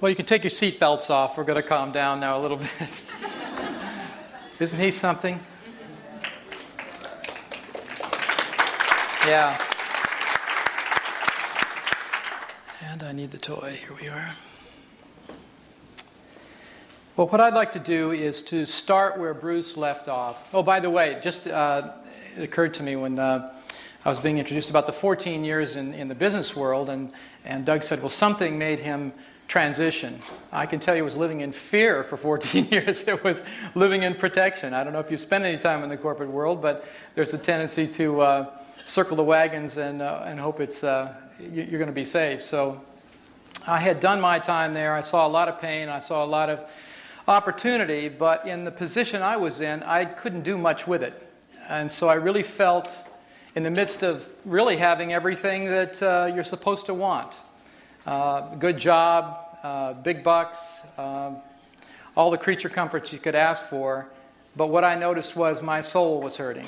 Well, you can take your seat belts off. We're going to calm down now a little bit. Isn't he something? Yeah. And I need the toy. Here we are. Well, what I'd like to do is to start where Bruce left off. Oh, by the way, just it occurred to me when I was being introduced about the 14 years in the business world, and Doug said, well, something made him transition. I can tell you it was living in fear for 14 years. It was living in protection. I don't know if you spend any time in the corporate world, but there's a tendency to circle the wagons and hope it's you're going to be safe. So I had done my time there. I saw a lot of pain. I saw a lot of opportunity, but in the position I was in, I couldn't do much with it. And so I really felt in the midst of really having everything that you're supposed to want. Good job, big bucks, all the creature comforts you could ask for. But what I noticed was my soul was hurting.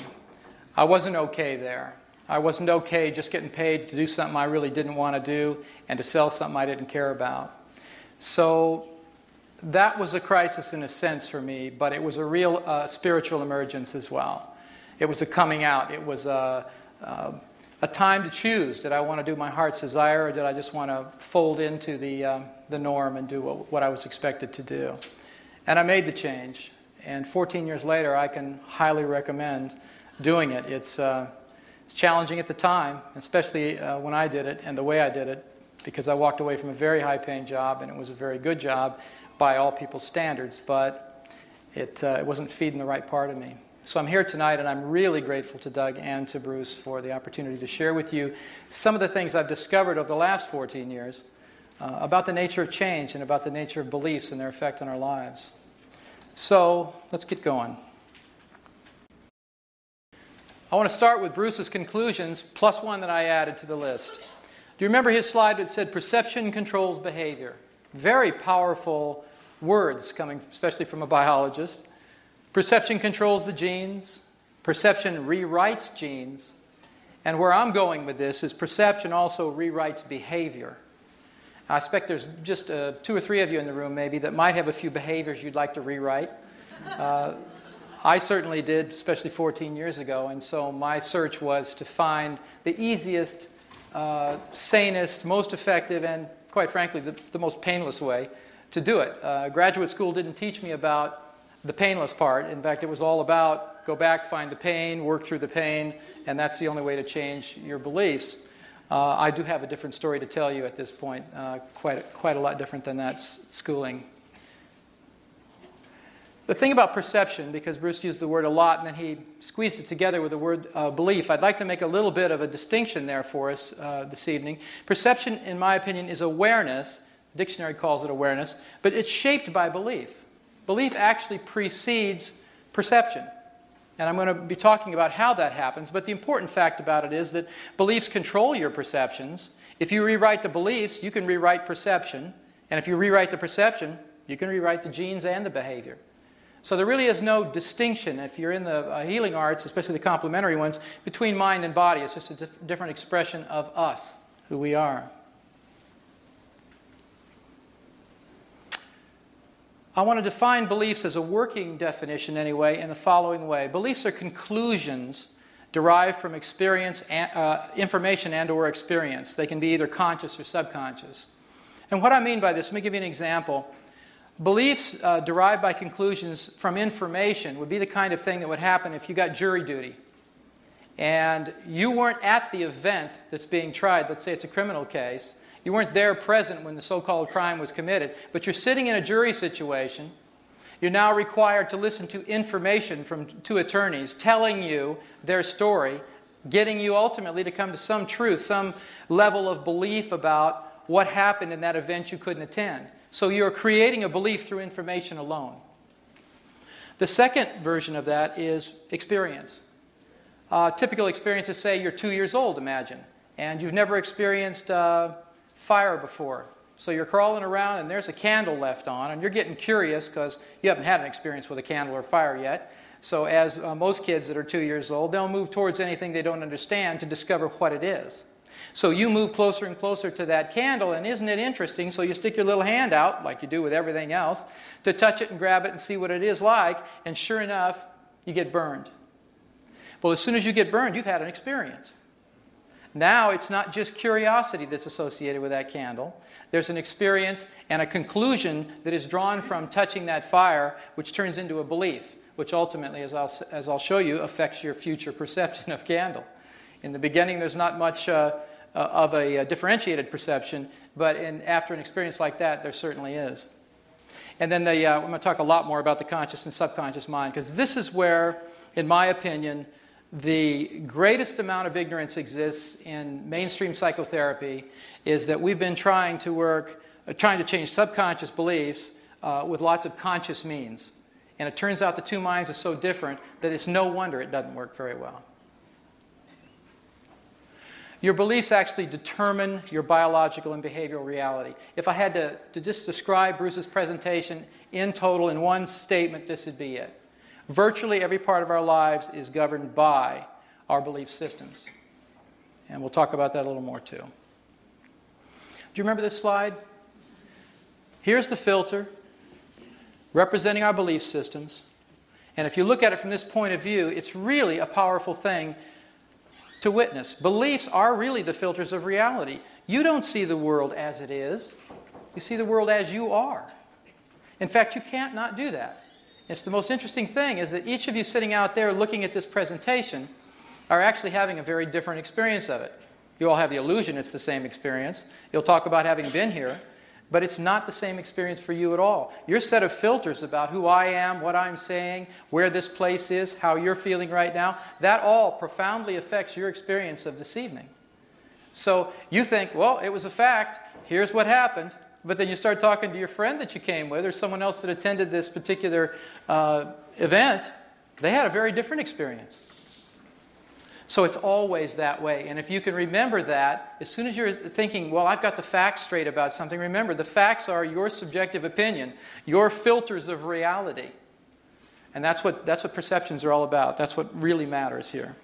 I wasn't okay there. I wasn't okay just getting paid to do something I really didn't want to do and to sell something I didn't care about. So that was a crisis in a sense for me, but it was a real spiritual emergence as well. It was a coming out. It was a time to choose. Did I want to do my heart's desire, or did I just want to fold into the norm and do what I was expected to do? And I made the change. And 14 years later, I can highly recommend doing it. It's challenging at the time, especially when I did it and the way I did it, because I walked away from a very high-paying job, and it was a very good job by all people's standards, but it wasn't feeding the right part of me. So I'm here tonight, and I'm really grateful to Doug and to Bruce for the opportunity to share with you some of the things I've discovered over the last 14 years about the nature of change and about the nature of beliefs and their effect on our lives. So let's get going. I want to start with Bruce's conclusions, plus one that I added to the list. Do you remember his slide that said perception controls behavior? Very powerful words coming especially from a biologist. Perception controls the genes. Perception rewrites genes. And where I'm going with this is perception also rewrites behavior. I expect there's just 2 or 3 of you in the room maybe that might have a few behaviors you'd like to rewrite. I certainly did, especially 14 years ago, and so my search was to find the easiest, sanest, most effective, and quite frankly, the most painless way to do it. Graduate school didn't teach me about the painless part. In fact, it was all about go back, find the pain, work through the pain, and that's the only way to change your beliefs. I do have a different story to tell you at this point, quite a lot different than that schooling. The thing about perception, because Bruce used the word a lot and then he squeezed it together with the word belief, I'd like to make a little bit of a distinction there for us this evening. Perception, in my opinion, is awareness. The dictionary calls it awareness, but it's shaped by belief. Belief actually precedes perception. And I'm going to be talking about how that happens, but the important fact about it is that beliefs control your perceptions. If you rewrite the beliefs, you can rewrite perception. And if you rewrite the perception, you can rewrite the genes and the behavior. So there really is no distinction, if you're in the healing arts, especially the complementary ones, between mind and body. It's just a different expression of us, who we are. I want to define beliefs as a working definition anyway in the following way. Beliefs are conclusions derived from experience, information and or experience. They can be either conscious or subconscious. And what I mean by this, let me give you an example. Beliefs derived by conclusions from information would be the kind of thing that would happen if you got jury duty and you weren't at the event that's being tried. Let's say it's a criminal case. You weren't there present when the so-called crime was committed, but you're sitting in a jury situation. You're now required to listen to information from 2 attorneys telling you their story, getting you ultimately to come to some truth, some level of belief about what happened in that event you couldn't attend. So you're creating a belief through information alone. The second version of that is experience. Typical experiences, say you're 2 years old, imagine, and you've never experienced fire before. So you're crawling around and there's a candle left on, and you're getting curious because you haven't had an experience with a candle or fire yet. So as most kids that are 2 years old, they'll move towards anything they don't understand to discover what it is. So you move closer and closer to that candle, and isn't it interesting? So you stick your little hand out, like you do with everything else, to touch it and grab it and see what it is like, and sure enough, you get burned. Well, as soon as you get burned, you've had an experience. Now it's not just curiosity that's associated with that candle. There's an experience and a conclusion that is drawn from touching that fire, which turns into a belief, which ultimately, as I'll show you, affects your future perception of candle. In the beginning, there's not much of a differentiated perception, but after an experience like that, there certainly is. And then I'm going to talk a lot more about the conscious and subconscious mind, because this is where, in my opinion, the greatest amount of ignorance exists in mainstream psychotherapy, is that we've been trying to change subconscious beliefs with lots of conscious means. And it turns out the two minds are so different that it's no wonder it doesn't work very well. Your beliefs actually determine your biological and behavioral reality. If I had to just describe Bruce's presentation in total in one statement, this would be it. Virtually every part of our lives is governed by our belief systems. And we'll talk about that a little more too. Do you remember this slide? Here's the filter representing our belief systems. And if you look at it from this point of view, it's really a powerful thing to witness. Beliefs are really the filters of reality. You don't see the world as it is. You see the world as you are. In fact, you can't not do that. It's the most interesting thing is that each of you sitting out there looking at this presentation are actually having a very different experience of it. You all have the illusion it's the same experience. You'll talk about having been here, but it's not the same experience for you at all. Your set of filters about who I am, what I'm saying, where this place is, how you're feeling right now, that all profoundly affects your experience of this evening. So you think, well, it was a fact, here's what happened, but then you start talking to your friend that you came with or someone else that attended this particular event, they had a very different experience. So it's always that way. And if you can remember that, as soon as you're thinking, well, I've got the facts straight about something, remember, the facts are your subjective opinion, your filters of reality. And that's what perceptions are all about. That's what really matters here.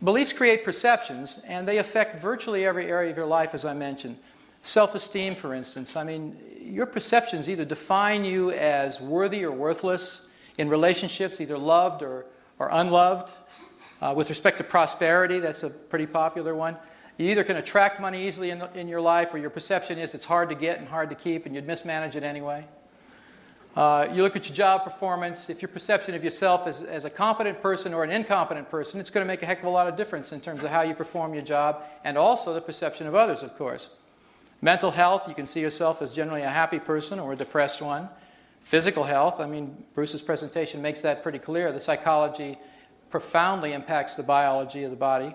Beliefs create perceptions, and they affect virtually every area of your life, as I mentioned. Self-esteem, for instance. I mean, your perceptions either define you as worthy or worthless in relationships, either loved or unloved. With respect to prosperity, that's a pretty popular one. You either can attract money easily in your life, or your perception is it's hard to get and hard to keep, and you'd mismanage it anyway. You look at your job performance. If your perception of yourself as a competent person or an incompetent person, it's going to make a heck of a lot of difference in terms of how you perform your job, and also the perception of others, of course. Mental health, you can see yourself as generally a happy person or a depressed one. Physical health, I mean, Bruce's presentation makes that pretty clear. The psychology profoundly impacts the biology of the body.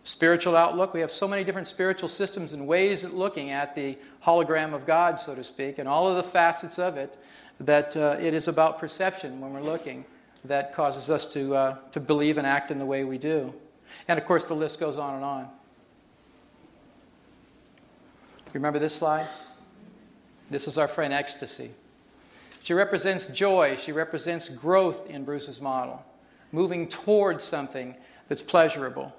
Spiritual outlook, we have so many different spiritual systems and ways of looking at the hologram of God, so to speak, and all of the facets of it, that it is about perception when we're looking that causes us to believe and act in the way we do. And of course, the list goes on and on. You remember this slide? This is our friend Ecstasy. She represents joy. She represents growth in Bruce's model, moving towards something that's pleasurable.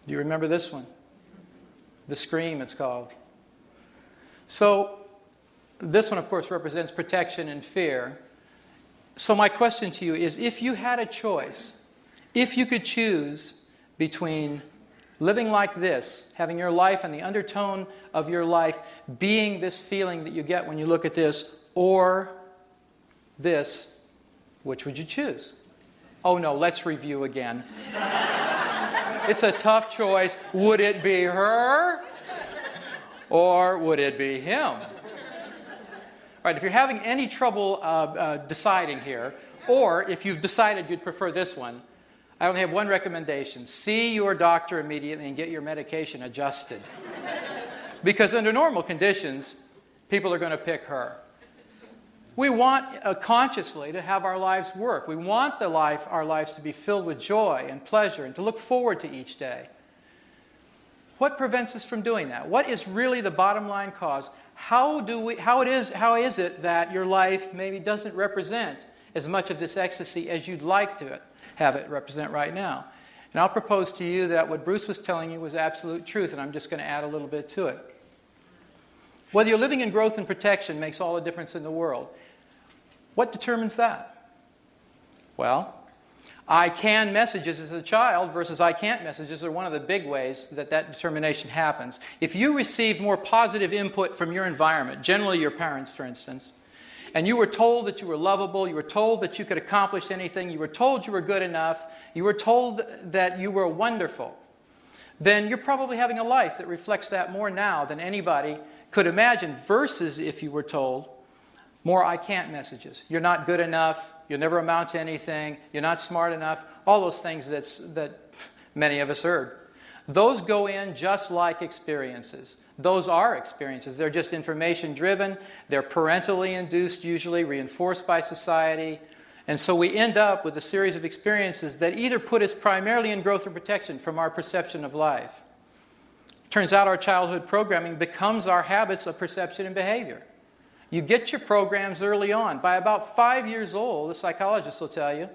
Do you remember this one? The Scream, it's called. So this one, of course, represents protection and fear. So my question to you is, if you had a choice, if you could choose between living like this, having your life and the undertone of your life being this feeling that you get when you look at this, or this, which would you choose? Oh no, let's review again. It's a tough choice. Would it be her? Or would it be him? All right, if you're having any trouble deciding here, or if you've decided you'd prefer this one, I only have one recommendation. See your doctor immediately and get your medication adjusted. Because under normal conditions, people are going to pick her. We want consciously to have our lives work. We want our lives to be filled with joy and pleasure and to look forward to each day. What prevents us from doing that? What is really the bottom line cause? How is it that your life maybe doesn't represent as much of this ecstasy as you'd like to have it represent right now. And I'll propose to you that what Bruce was telling you was absolute truth, and I'm just going to add a little bit to it. Whether you're living in growth and protection makes all the difference in the world. What determines that? Well, I can messages as a child versus I can't messages are one of the big ways that determination happens. If you received more positive input from your environment, generally your parents, for instance, and you were told that you were lovable, you were told that you could accomplish anything, you were told you were good enough, you were told that you were wonderful, then you're probably having a life that reflects that more now than anybody could imagine, versus if you were told more I can't messages. You're not good enough, you'll never amount to anything, you're not smart enough, all those things that many of us heard. Those go in just like experiences. Those are experiences. They're just information driven, they're parentally induced usually, reinforced by society, and so we end up with a series of experiences that either put us primarily in growth or protection from our perception of life. Turns out our childhood programming becomes our habits of perception and behavior. You get your programs early on. By about 5 years old, the psychologists will tell you,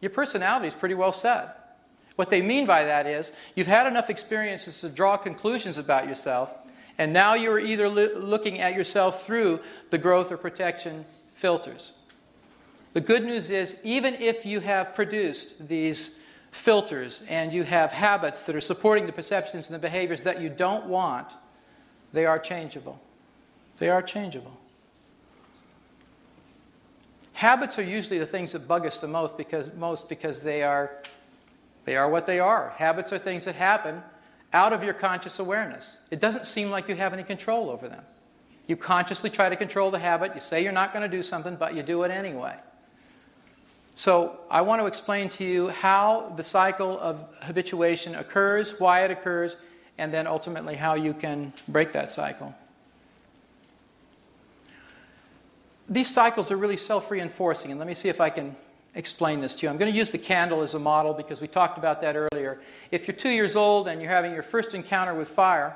your personality is pretty well set. What they mean by that is, you've had enough experiences to draw conclusions about yourself, and now you're either looking at yourself through the growth or protection filters. The good news is, even if you have produced these filters and you have habits that are supporting the perceptions and the behaviors that you don't want, they are changeable. They are changeable. Habits are usually the things that bug us the most because they are what they are. Habits are things that happen out of your conscious awareness. It doesn't seem like you have any control over them. You consciously try to control the habit. You say you're not going to do something, but you do it anyway. So I want to explain to you how the cycle of habituation occurs, why it occurs, and then ultimately how you can break that cycle. These cycles are really self-reinforcing, and let me see if I can explain this to you. I'm going to use the candle as a model because we talked about that earlier. If you're 2 years old and you're having your first encounter with fire,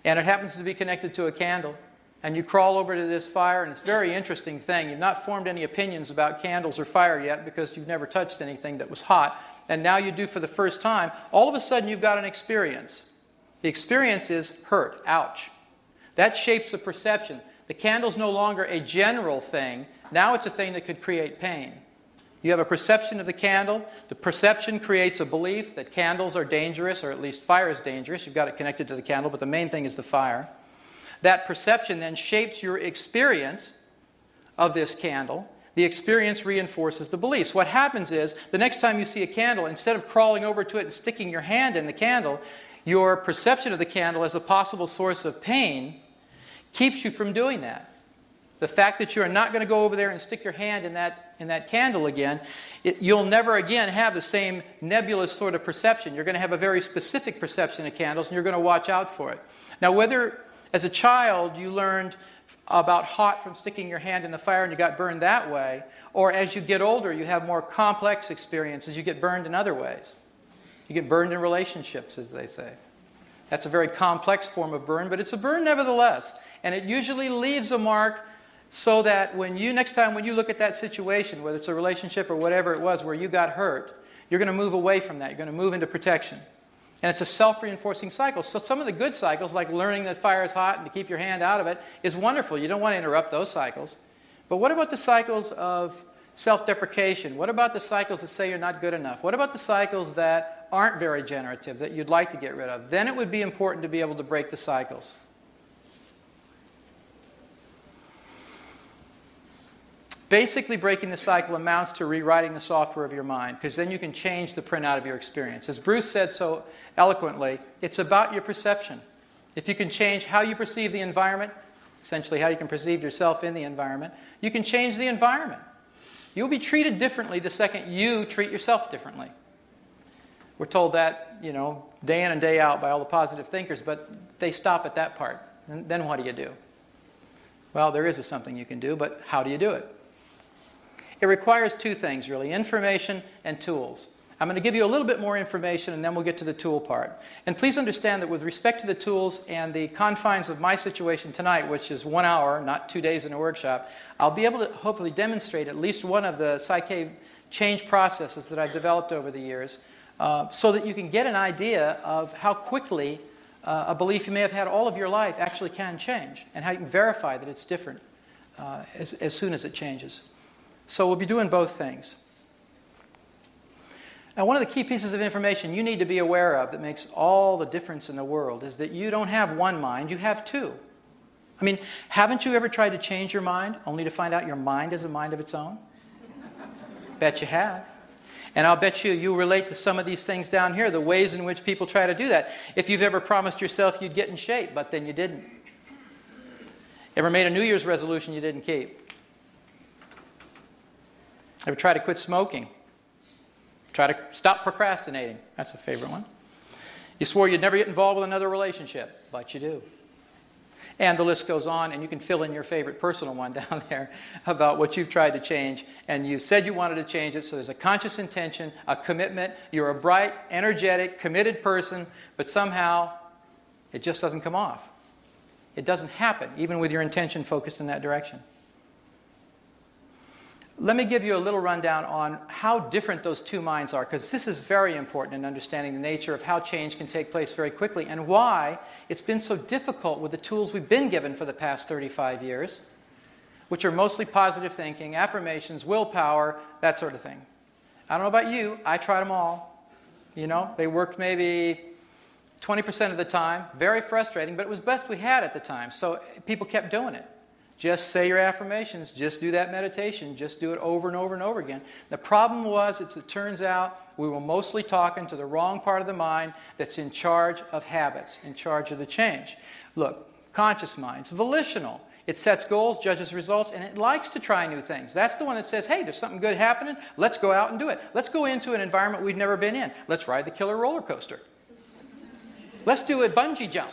and it happens to be connected to a candle, and you crawl over to this fire, and it's a very interesting thing. You've not formed any opinions about candles or fire yet because you've never touched anything that was hot, and now you do for the first time. All of a sudden you've got an experience. The experience is hurt, ouch. That shapes the perception. The candle's no longer a general thing. Now it's a thing that could create pain. You have a perception of the candle. The perception creates a belief that candles are dangerous, or at least fire is dangerous. You've got it connected to the candle, but the main thing is the fire. That perception then shapes your experience of this candle. The experience reinforces the beliefs. What happens is, the next time you see a candle, instead of crawling over to it and sticking your hand in the candle, your perception of the candle as a possible source of pain keeps you from doing that. The fact that you're not going to go over there and stick your hand in that candle again, you'll never again have the same nebulous sort of perception. You're going to have a very specific perception of candles, and you're going to watch out for it. Now, whether as a child you learned about hot from sticking your hand in the fire and you got burned that way, or as you get older you have more complex experiences, you get burned in other ways. You get burned in relationships, as they say. That's a very complex form of burn, but it's a burn nevertheless. And it usually leaves a mark so that next time when you look at that situation, whether it's a relationship or whatever it was where you got hurt, you're going to move away from that. You're going to move into protection. And it's a self-reinforcing cycle. So some of the good cycles, like learning that fire is hot and to keep your hand out of it, is wonderful. You don't want to interrupt those cycles. But what about the cycles of self-deprecation? What about the cycles that say you're not good enough? What about the cycles that aren't very generative, that you'd like to get rid of? Then it would be important to be able to break the cycles. Basically, breaking the cycle amounts to rewriting the software of your mind, because then you can change the printout of your experience. As Bruce said so eloquently, it's about your perception. If you can change how you perceive the environment, essentially how you can perceive yourself in the environment, you can change the environment. You'll be treated differently the second you treat yourself differently. We're told that, day in and day out by all the positive thinkers, but they stop at that part. And then what do you do? Well, there is something you can do, but how do you do it? It requires two things, really, information and tools. I'm going to give you a little bit more information, and then we'll get to the tool part. And please understand that with respect to the tools and the confines of my situation tonight, which is 1 hour, not 2 days in a workshop, I'll be able to hopefully demonstrate at least one of the psyche change processes that I've developed over the years, so that you can get an idea of how quickly a belief you may have had all of your life actually can change, and how you can verify that it's different as soon as it changes. So we'll be doing both things. Now, one of the key pieces of information you need to be aware of that makes all the difference in the world is that you don't have one mind, you have two. I mean, haven't you ever tried to change your mind only to find out your mind is a mind of its own? Bet you have. And I'll bet you relate to some of these things down here, the ways in which people try to do that. If you've ever promised yourself you'd get in shape, but then you didn't. Ever made a New Year's resolution you didn't keep? Ever tried to quit smoking? Try to stop procrastinating. That's a favorite one. You swore you'd never get involved with another relationship, but you do. And the list goes on, and you can fill in your favorite personal one down there about what you've tried to change, and you said you wanted to change it, so there's a conscious intention, a commitment. You're a bright, energetic, committed person, but somehow it just doesn't come off. It doesn't happen, even with your intention focused in that direction. Let me give you a little rundown on how different those two minds are, because this is very important in understanding the nature of how change can take place very quickly and why it's been so difficult with the tools we've been given for the past 35 years, which are mostly positive thinking, affirmations, willpower, that sort of thing. I don't know about you, I tried them all. You know, they worked maybe 20% of the time, very frustrating, but it was best we had at the time, so people kept doing it. Just say your affirmations, just do that meditation, just do it over and over and over again. The problem was, it turns out, we were mostly talking to the wrong part of the mind that's in charge of habits, in charge of the change. Look, conscious mind's volitional. It sets goals, judges results, and it likes to try new things. That's the one that says, hey, there's something good happening, let's go out and do it. Let's go into an environment we've never been in. Let's ride the killer roller coaster. Let's do a bungee jump,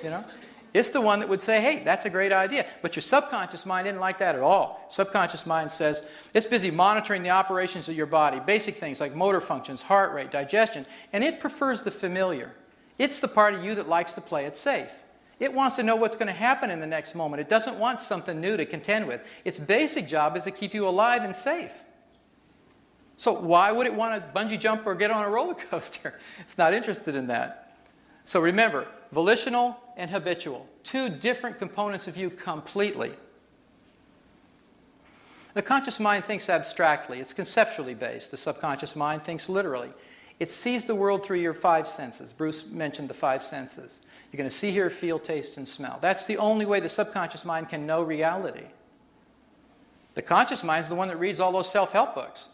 you know. It's the one that would say, hey, that's a great idea. But your subconscious mind didn't like that at all. Subconscious mind says, it's busy monitoring the operations of your body, basic things like motor functions, heart rate, digestion, and it prefers the familiar. It's the part of you that likes to play it safe. It wants to know what's going to happen in the next moment. It doesn't want something new to contend with. Its basic job is to keep you alive and safe. So why would it want to bungee jump or get on a roller coaster? It's not interested in that. So remember, volitional and habitual, two different components of you completely. The conscious mind thinks abstractly. It's conceptually based. The subconscious mind thinks literally. It sees the world through your five senses. Bruce mentioned the five senses. You're going to see, hear, feel, taste, and smell. That's the only way the subconscious mind can know reality. The conscious mind is the one that reads all those self-help books.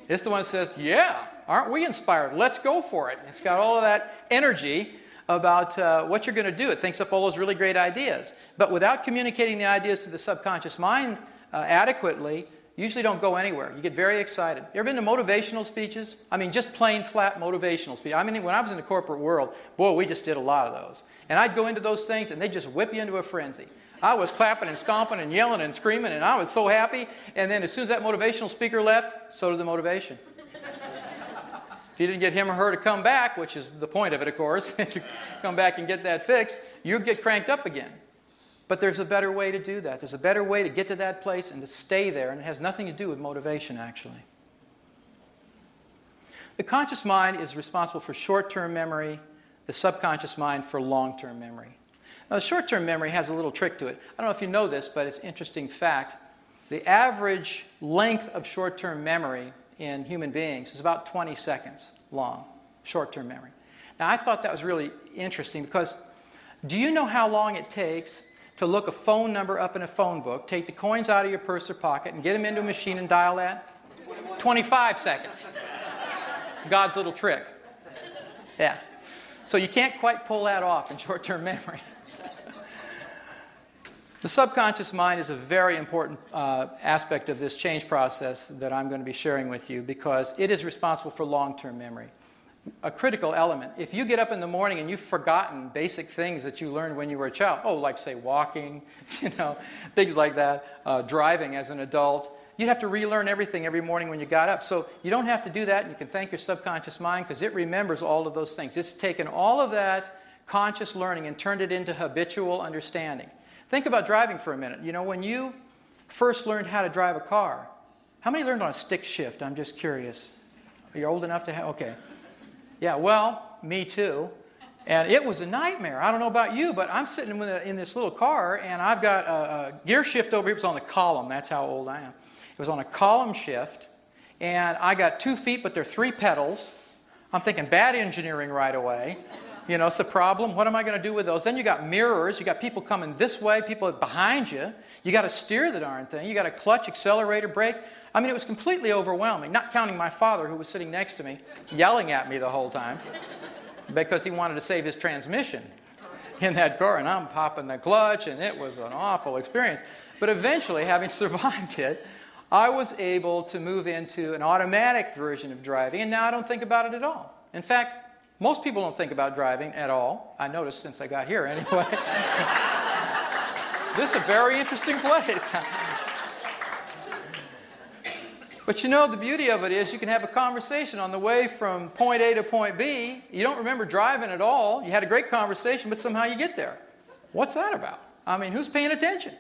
It's the one that says, yeah, aren't we inspired? Let's go for it. It's got all of that energy about what you're going to do. It thinks up all those really great ideas. But without communicating the ideas to the subconscious mind adequately, you usually don't go anywhere. You get very excited. You ever been to motivational speeches? I mean, just plain flat motivational speeches. I mean, when I was in the corporate world, boy, we just did a lot of those. And I'd go into those things, and they'd just whip you into a frenzy. I was clapping and stomping and yelling and screaming, and I was so happy. And then as soon as that motivational speaker left, so did the motivation. If you didn't get him or her to come back, which is the point of it, of course, if you come back and get that fixed, you get cranked up again. But there's a better way to do that. There's a better way to get to that place and to stay there, and it has nothing to do with motivation, actually. The conscious mind is responsible for short-term memory, the subconscious mind for long-term memory. Now, the short-term memory has a little trick to it. I don't know if you know this, but it's an interesting fact. The average length of short-term memory in human beings is about 20 seconds long, short-term memory. Now, I thought that was really interesting because do you know how long it takes to look a phone number up in a phone book, take the coins out of your purse or pocket, and get them into a machine and dial that? 25 seconds. God's little trick. Yeah. So you can't quite pull that off in short-term memory. The subconscious mind is a very important aspect of this change process that I'm going to be sharing with you because it is responsible for long-term memory. A critical element. If you get up in the morning and you've forgotten basic things that you learned when you were a child, like say walking, things like that, driving as an adult, you'd have to relearn everything every morning when you got up. So you don't have to do that, and you can thank your subconscious mind because it remembers all of those things. It's taken all of that conscious learning and turned it into habitual understanding. Think about driving for a minute. You know, when you first learned how to drive a car, how many learned on a stick shift? I'm just curious. Are you old enough to have? Okay. Yeah, well, me too. And it was a nightmare. I don't know about you, but I'm sitting in this little car, and I've got a gear shift over here. It was on the column. That's how old I am. It was on a column shift, and I got 2 feet, but they're 3 pedals. I'm thinking bad engineering right away. You know, it's a problem. What am I going to do with those? Then you got mirrors. You got people coming this way, people behind you. You got to steer the darn thing. You got a clutch, accelerator, brake. I mean, it was completely overwhelming, not counting my father, who was sitting next to me, yelling at me the whole time because he wanted to save his transmission in that car, and I'm popping the clutch, and it was an awful experience. But eventually, having survived it, I was able to move into an automatic version of driving, and now I don't think about it at all. In fact, most people don't think about driving at all. I noticed since I got here anyway. This is a very interesting place. But you know, the beauty of it is you can have a conversation on the way from point A to point B. You don't remember driving at all. You had a great conversation, but somehow you get there. What's that about? I mean, who's paying attention?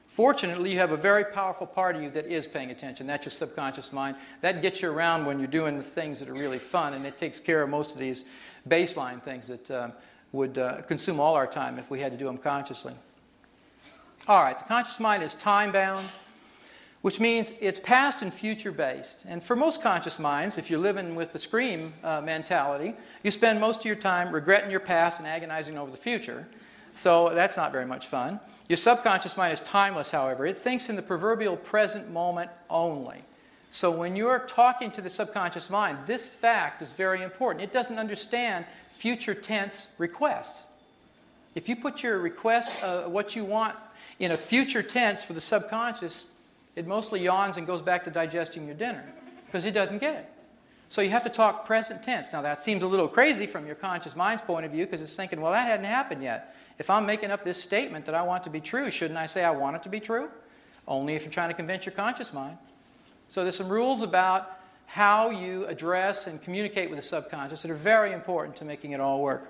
Fortunately, you have a very powerful part of you that is paying attention. That's your subconscious mind. That gets you around when you're doing the things that are really fun, and it takes care of most of these baseline things that would consume all our time if we had to do them consciously. All right, the conscious mind is time-bound, which means it's past and future-based. And for most conscious minds, if you're living with the scream mentality, you spend most of your time regretting your past and agonizing over the future. So that's not very much fun. Your subconscious mind is timeless, however. It thinks in the proverbial present moment only. So when you're talking to the subconscious mind, this fact is very important. It doesn't understand future tense requests. If you put your request, what you want, in a future tense for the subconscious, it mostly yawns and goes back to digesting your dinner because it doesn't get it. So you have to talk present tense. Now that seems a little crazy from your conscious mind's point of view because it's thinking, well, that hadn't happened yet. If I'm making up this statement that I want to be true, shouldn't I say I want it to be true? Only if you're trying to convince your conscious mind. So there's some rules about how you address and communicate with the subconscious that are very important to making it all work.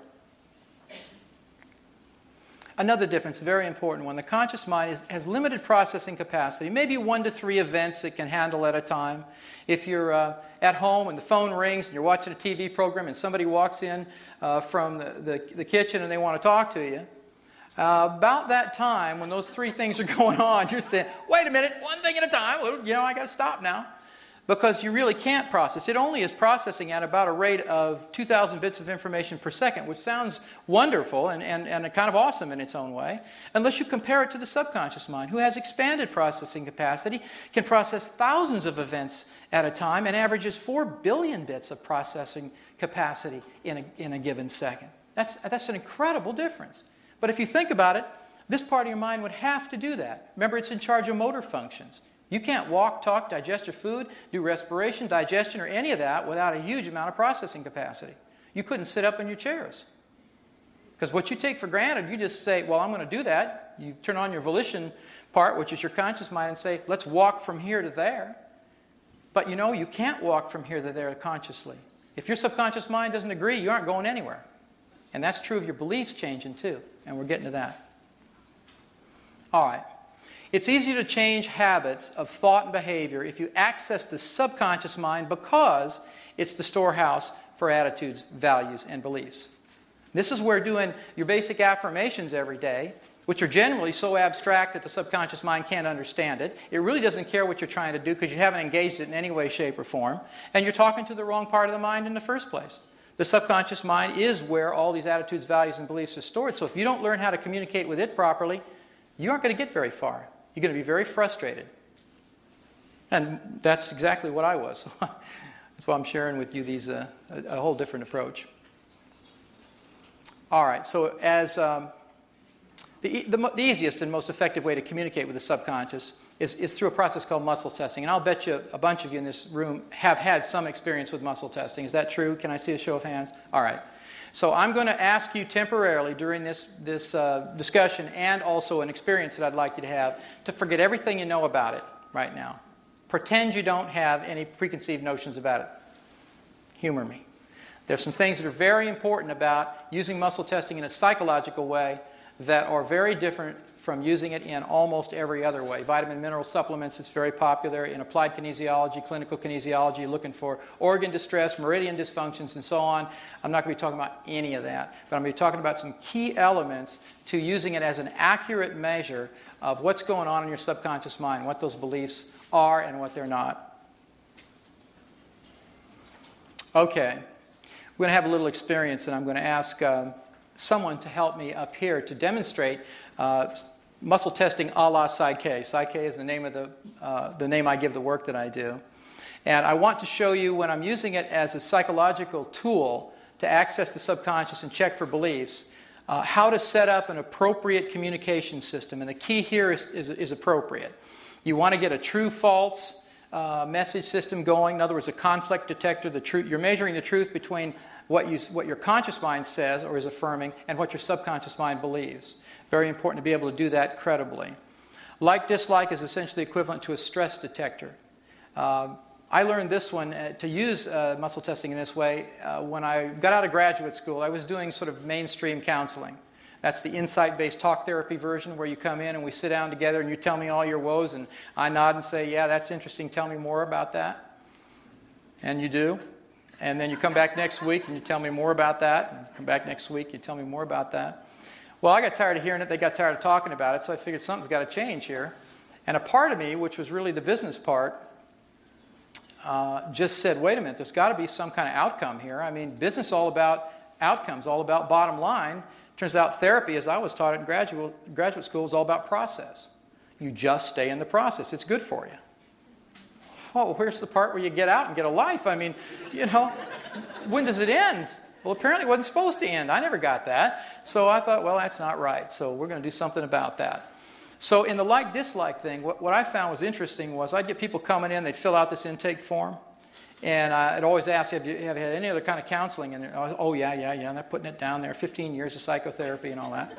Another difference, very important one, the conscious mind has limited processing capacity, maybe 1 to 3 events it can handle at a time. If you're at home and the phone rings and you're watching a TV program and somebody walks in from the kitchen and they want to talk to you, about that time when those 3 things are going on, you're saying, wait a minute, one thing at a time, you know, I got to stop now. Because you really can't process. It only is processing at about a rate of 2,000 bits of information per second, which sounds wonderful and kind of awesome in its own way, unless you compare it to the subconscious mind, who has expanded processing capacity, can process thousands of events at a time, and averages 4 billion bits of processing capacity in a given second. That's an incredible difference. But if you think about it, this part of your mind would have to do that. Remember, it's in charge of motor functions. You can't walk, talk, digest your food, do respiration, digestion, or any of that without a huge amount of processing capacity. You couldn't sit up in your chairs. Because what you take for granted, you just say, well, I'm going to do that. You turn on your volition part, which is your conscious mind, and say, let's walk from here to there. But you know, you can't walk from here to there consciously. If your subconscious mind doesn't agree, you aren't going anywhere. And that's true of your beliefs changing too. And we're getting to that. All right. It's easy to change habits of thought and behavior if you access the subconscious mind because it's the storehouse for attitudes, values, and beliefs. This is where doing your basic affirmations every day, which are generally so abstract that the subconscious mind can't understand it. It really doesn't care what you're trying to do because you haven't engaged it in any way, shape, or form. And you're talking to the wrong part of the mind in the first place. The subconscious mind is where all these attitudes, values, and beliefs are stored. So if you don't learn how to communicate with it properly, you aren't going to get very far. You're going to be very frustrated. And that's exactly what I was. That's why I'm sharing with you these a whole different approach. All right, so as the easiest and most effective way to communicate with the subconscious is through a process called muscle testing. And I'll bet you a bunch of you in this room have had some experience with muscle testing. Is that true? Can I see a show of hands? All right. So I'm going to ask you temporarily during this discussion and also an experience that I'd like you to have to forget everything you know about it right now. Pretend you don't have any preconceived notions about it. Humor me. There's some things that are very important about using muscle testing in a psychological way that are very different from using it in almost every other way. Vitamin mineral supplements, it's very popular. In applied kinesiology, clinical kinesiology, you're looking for organ distress, meridian dysfunctions, and so on. I'm not going to be talking about any of that, but I'm going to be talking about some key elements to using it as an accurate measure of what's going on in your subconscious mind, what those beliefs are and what they're not. Okay, we're going to have a little experience, and I'm going to ask someone to help me up here to demonstrate muscle testing a la Psyche. Psyche is the name of the name I give the work that I do. And I want to show you when I'm using it as a psychological tool to access the subconscious and check for beliefs, how to set up an appropriate communication system. And the key here is appropriate. You want to get a true-false message system going. In other words, a conflict detector. You're measuring the truth between what your conscious mind says or is affirming and what your subconscious mind believes. Very important to be able to do that credibly. Like-dislike is essentially equivalent to a stress detector. I learned this one to use muscle testing in this way when I got out of graduate school. I was doing sort of mainstream counseling. That's the insight-based talk therapy version where you come in and we sit down together and you tell me all your woes and I nod and say, yeah, that's interesting, tell me more about that. And you do. And then you come back next week and you tell me more about that. And come back next week, you tell me more about that. Well, I got tired of hearing it. They got tired of talking about it. So I figured something's got to change here. And a part of me, which was really the business part, just said, wait a minute, there's got to be some kind of outcome here. I mean, business is all about outcomes, all about bottom line. Turns out therapy, as I was taught in graduate school, is all about process. You just stay in the process. It's good for you. Oh, where's the part where you get out and get a life? I mean, you know, when does it end? Well, apparently it wasn't supposed to end. I never got that. So I thought, well, that's not right. So we're going to do something about that. So in the like-dislike thing, what I found was interesting was I'd get people coming in, they'd fill out this intake form, and I'd always ask, have you had any other kind of counseling? And oh, yeah, and they're putting it down there, 15 years of psychotherapy and all that.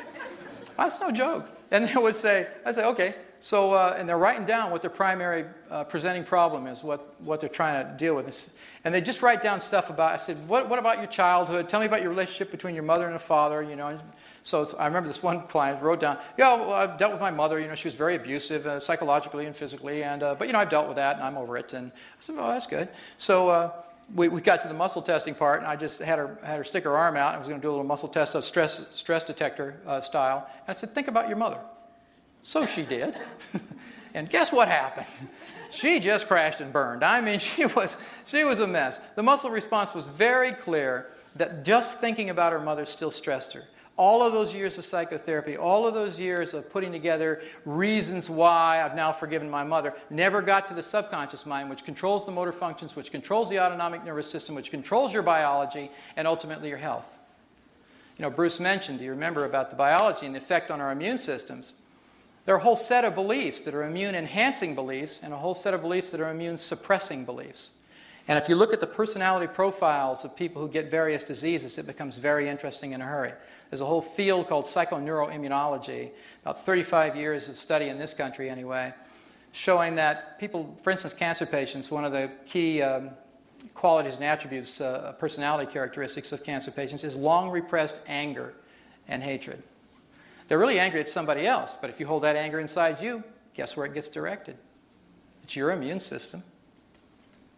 That's no joke. And they would say, I'd say, okay. So, and they're writing down what their primary presenting problem is, what they're trying to deal with. And they just write down stuff about, I said, what about your childhood? Tell me about your relationship between your mother and a father, you know. So I remember this one client wrote down, yeah, well, I've dealt with my mother, you know, she was very abusive psychologically and physically, and, but, you know, I've dealt with that and I'm over it. And I said, oh, that's good. So we got to the muscle testing part, and I just had her stick her arm out. I was going to do a little muscle test of stress detector style. And I said, think about your mother. So she did. And guess what happened? She just crashed and burned. I mean, she was a mess. The muscle response was very clear that just thinking about her mother still stressed her. All of those years of psychotherapy, all of those years of putting together reasons why I've now forgiven my mother, never got to the subconscious mind, which controls the motor functions, which controls the autonomic nervous system, which controls your biology, and ultimately your health. You know, Bruce mentioned, do you remember about the biology and the effect on our immune systems? There are a whole set of beliefs that are immune-enhancing beliefs and a whole set of beliefs that are immune-suppressing beliefs. And if you look at the personality profiles of people who get various diseases, it becomes very interesting in a hurry. There's a whole field called psychoneuroimmunology, about 35 years of study in this country anyway, showing that people, for instance, cancer patients, one of the key qualities and attributes, personality characteristics of cancer patients is long repressed anger and hatred. They're really angry at somebody else, but if you hold that anger inside you, guess where it gets directed? It's your immune system.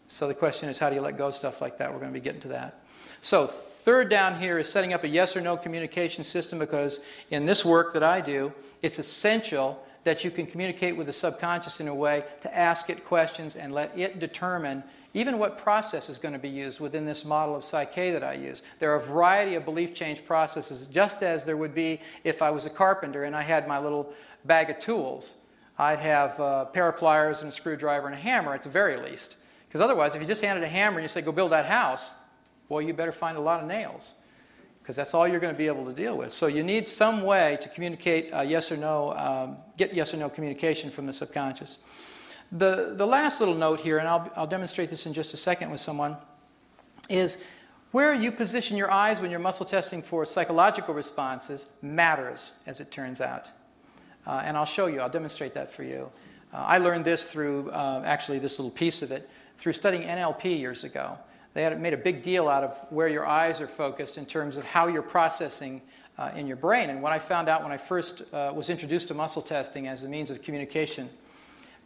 So the question is, how do you let go of stuff like that? We're going to be getting to that. So third down here is setting up a yes or no communication system, because in this work that I do, it's essential that you can communicate with the subconscious in a way to ask it questions and let it determine even what process is going to be used within this model of Psyche that I use. There are a variety of belief change processes, just as there would be if I was a carpenter and I had my little bag of tools. I'd have a pair of pliers and a screwdriver and a hammer at the very least. Because otherwise, if you just handed a hammer and you say, go build that house, boy, you better find a lot of nails, because that's all you're going to be able to deal with. So you need some way to communicate yes or no, get yes or no communication from the subconscious. The last little note here, and I'll demonstrate this in just a second with someone, is where you position your eyes when you're muscle testing for psychological responses matters, as it turns out. And I'll show you. I'll demonstrate that for you. I learned this through, actually this little piece of it, through studying NLP years ago. They had made a big deal out of where your eyes are focused in terms of how you're processing in your brain. And what I found out when I first was introduced to muscle testing as a means of communication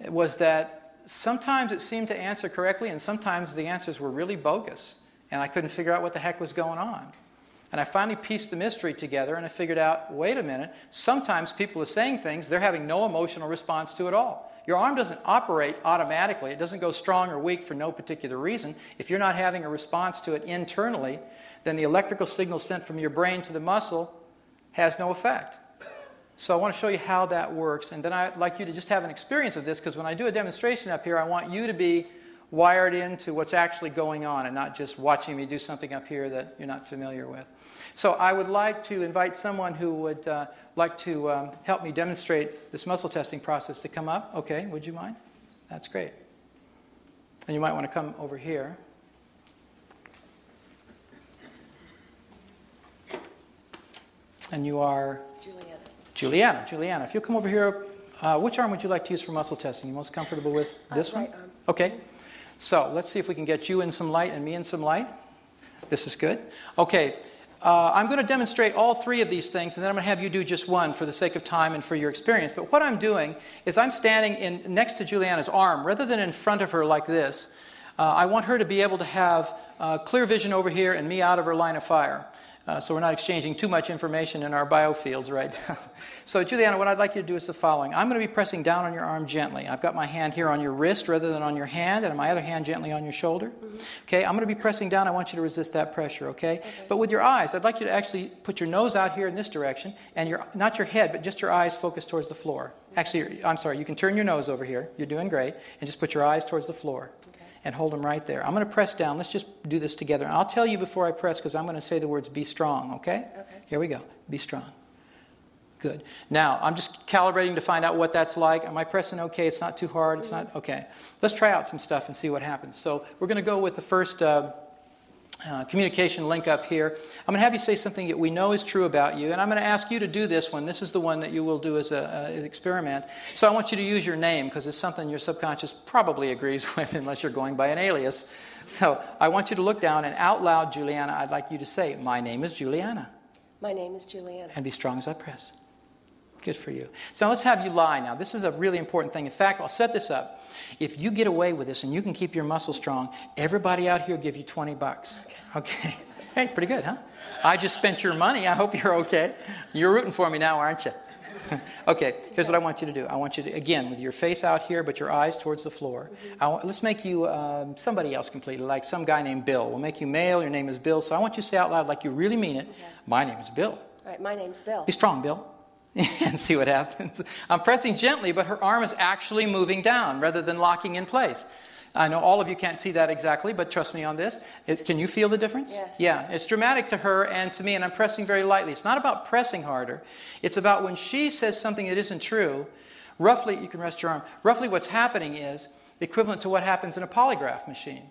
was that sometimes it seemed to answer correctly and sometimes the answers were really bogus. And I couldn't figure out what the heck was going on. And I finally pieced the mystery together and I figured out, wait a minute, sometimes people are saying things they're having no emotional response to at all. Your arm doesn't operate automatically. It doesn't go strong or weak for no particular reason. If you're not having a response to it internally, then the electrical signal sent from your brain to the muscle has no effect. So I want to show you how that works. And then I'd like you to just have an experience of this, because when I do a demonstration up here, I want you to be wired into what's actually going on and not just watching me do something up here that you're not familiar with. So I would like to invite someone who would like to help me demonstrate this muscle testing process to come up. Okay, would you mind? That's great. And you might want to come over here. And you are? Juliana, if you'll come over here, which arm would you like to use for muscle testing? You most comfortable with this one? Right arm. Okay. So let's see if we can get you in some light and me in some light. This is good. Okay. I'm going to demonstrate all three of these things, and then I'm going to have you do just one for the sake of time and for your experience. But what I'm doing is I'm standing next to Juliana's arm. Rather than in front of her like this, I want her to be able to have clear vision over here and me out of her line of fire. So we're not exchanging too much information in our biofields right now. So Juliana, what I'd like you to do is the following. I'm going to be pressing down on your arm gently. I've got my hand here on your wrist rather than on your hand, and my other hand gently on your shoulder. Mm-hmm. Okay, I'm going to be pressing down. I want you to resist that pressure, okay? But with your eyes, I'd like you to actually put your nose out here in this direction, and not your head, but just your eyes focused towards the floor. Actually, I'm sorry, you can turn your nose over here. You're doing great. And just put your eyes towards the floor. And hold them right there. I'm going to press down. Let's just do this together. And I'll tell you before I press, because I'm going to say the words, be strong, okay? Here we go. Be strong. Good. Now, I'm just calibrating to find out what that's like. Am I pressing okay? It's not too hard. It's not? Okay. Let's try out some stuff and see what happens. So we're going to go with the first communication link up here. I'm going to have you say something that we know is true about you, and I'm going to ask you to do this one. This is the one that you will do as an experiment. So I want you to use your name, because it's something your subconscious probably agrees with unless you're going by an alias. So I want you to look down, and out loud, Juliana, I'd like you to say, my name is Juliana. My name is Juliana. And be strong as I press. Good for you. So let's have you lie now. This is a really important thing. In fact, I'll set this up. If you get away with this and you can keep your muscles strong, everybody out here will give you $20. Okay. Hey, pretty good, huh? I just spent your money. I hope you're okay. You're rooting for me now, aren't you? Okay, here's what I want you to do. I want you to, again, with your face out here, but your eyes towards the floor. Let's make you somebody else completely, like some guy named Bill. We'll make you male. Your name is Bill. So I want you to say out loud like you really mean it. Okay. My name is Bill. All right, my name's Bill. Be strong, Bill. And see what happens. I'm pressing gently, but her arm is actually moving down rather than locking in place. I know all of you can't see that exactly, but trust me on this. Can you feel the difference? Yes. Yeah, it's dramatic to her and to me, and I'm pressing very lightly. It's not about pressing harder. It's about when she says something that isn't true, roughly, you can rest your arm, roughly what's happening is equivalent to what happens in a polygraph machine.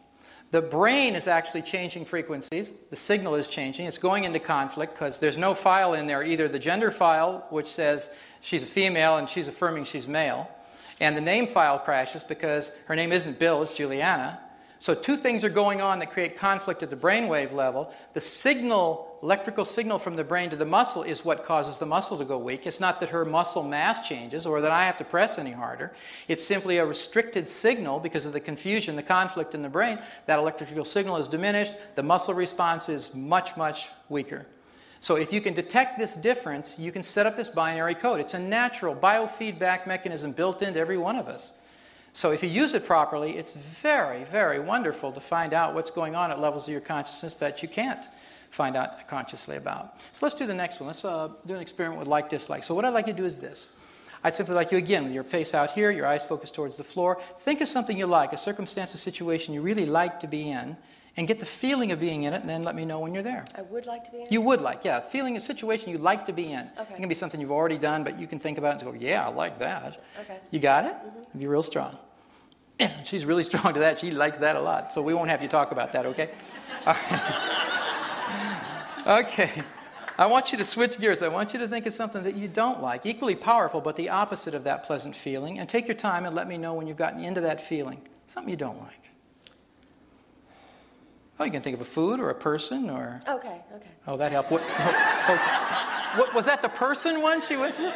The brain is actually changing frequencies. The signal is changing. It's going into conflict because there's no file in there, either the gender file, which says she's a female and she's affirming she's male, and the name file crashes because her name isn't Bill, it's Juliana. So two things are going on that create conflict at the brainwave level. The signal, electrical signal from the brain to the muscle is what causes the muscle to go weak. It's not that her muscle mass changes or that I have to press any harder. It's simply a restricted signal because of the confusion, the conflict in the brain. That electrical signal is diminished. The muscle response is much, much weaker. So if you can detect this difference, you can set up this binary code. It's a natural biofeedback mechanism built into every one of us. So if you use it properly, it's very, very wonderful to find out what's going on at levels of your consciousness that you can't find out consciously about. So let's do the next one. Let's do an experiment with like-dislike. So what I'd like you to do is this. I'd simply like you, again, with your face out here, your eyes focused towards the floor, think of something you like, a circumstance, a situation you really like to be in, and get the feeling of being in it, and then let me know when you're there. I would like to be in it? You would like, yeah. Feeling a situation you like to be in. Okay. It can be something you've already done, but you can think about it and go, yeah, I like that. Okay. You got it? Mm-hmm. Be real strong. She's really strong to that. She likes that a lot. So we won't have you talk about that, okay? All right. Okay. I want you to switch gears. I want you to think of something that you don't like, equally powerful, but the opposite of that pleasant feeling. And take your time and let me know when you've gotten into that feeling. Something you don't like. Oh, you can think of a food or a person or... Okay. Oh, that helped. What was that the person one she went through?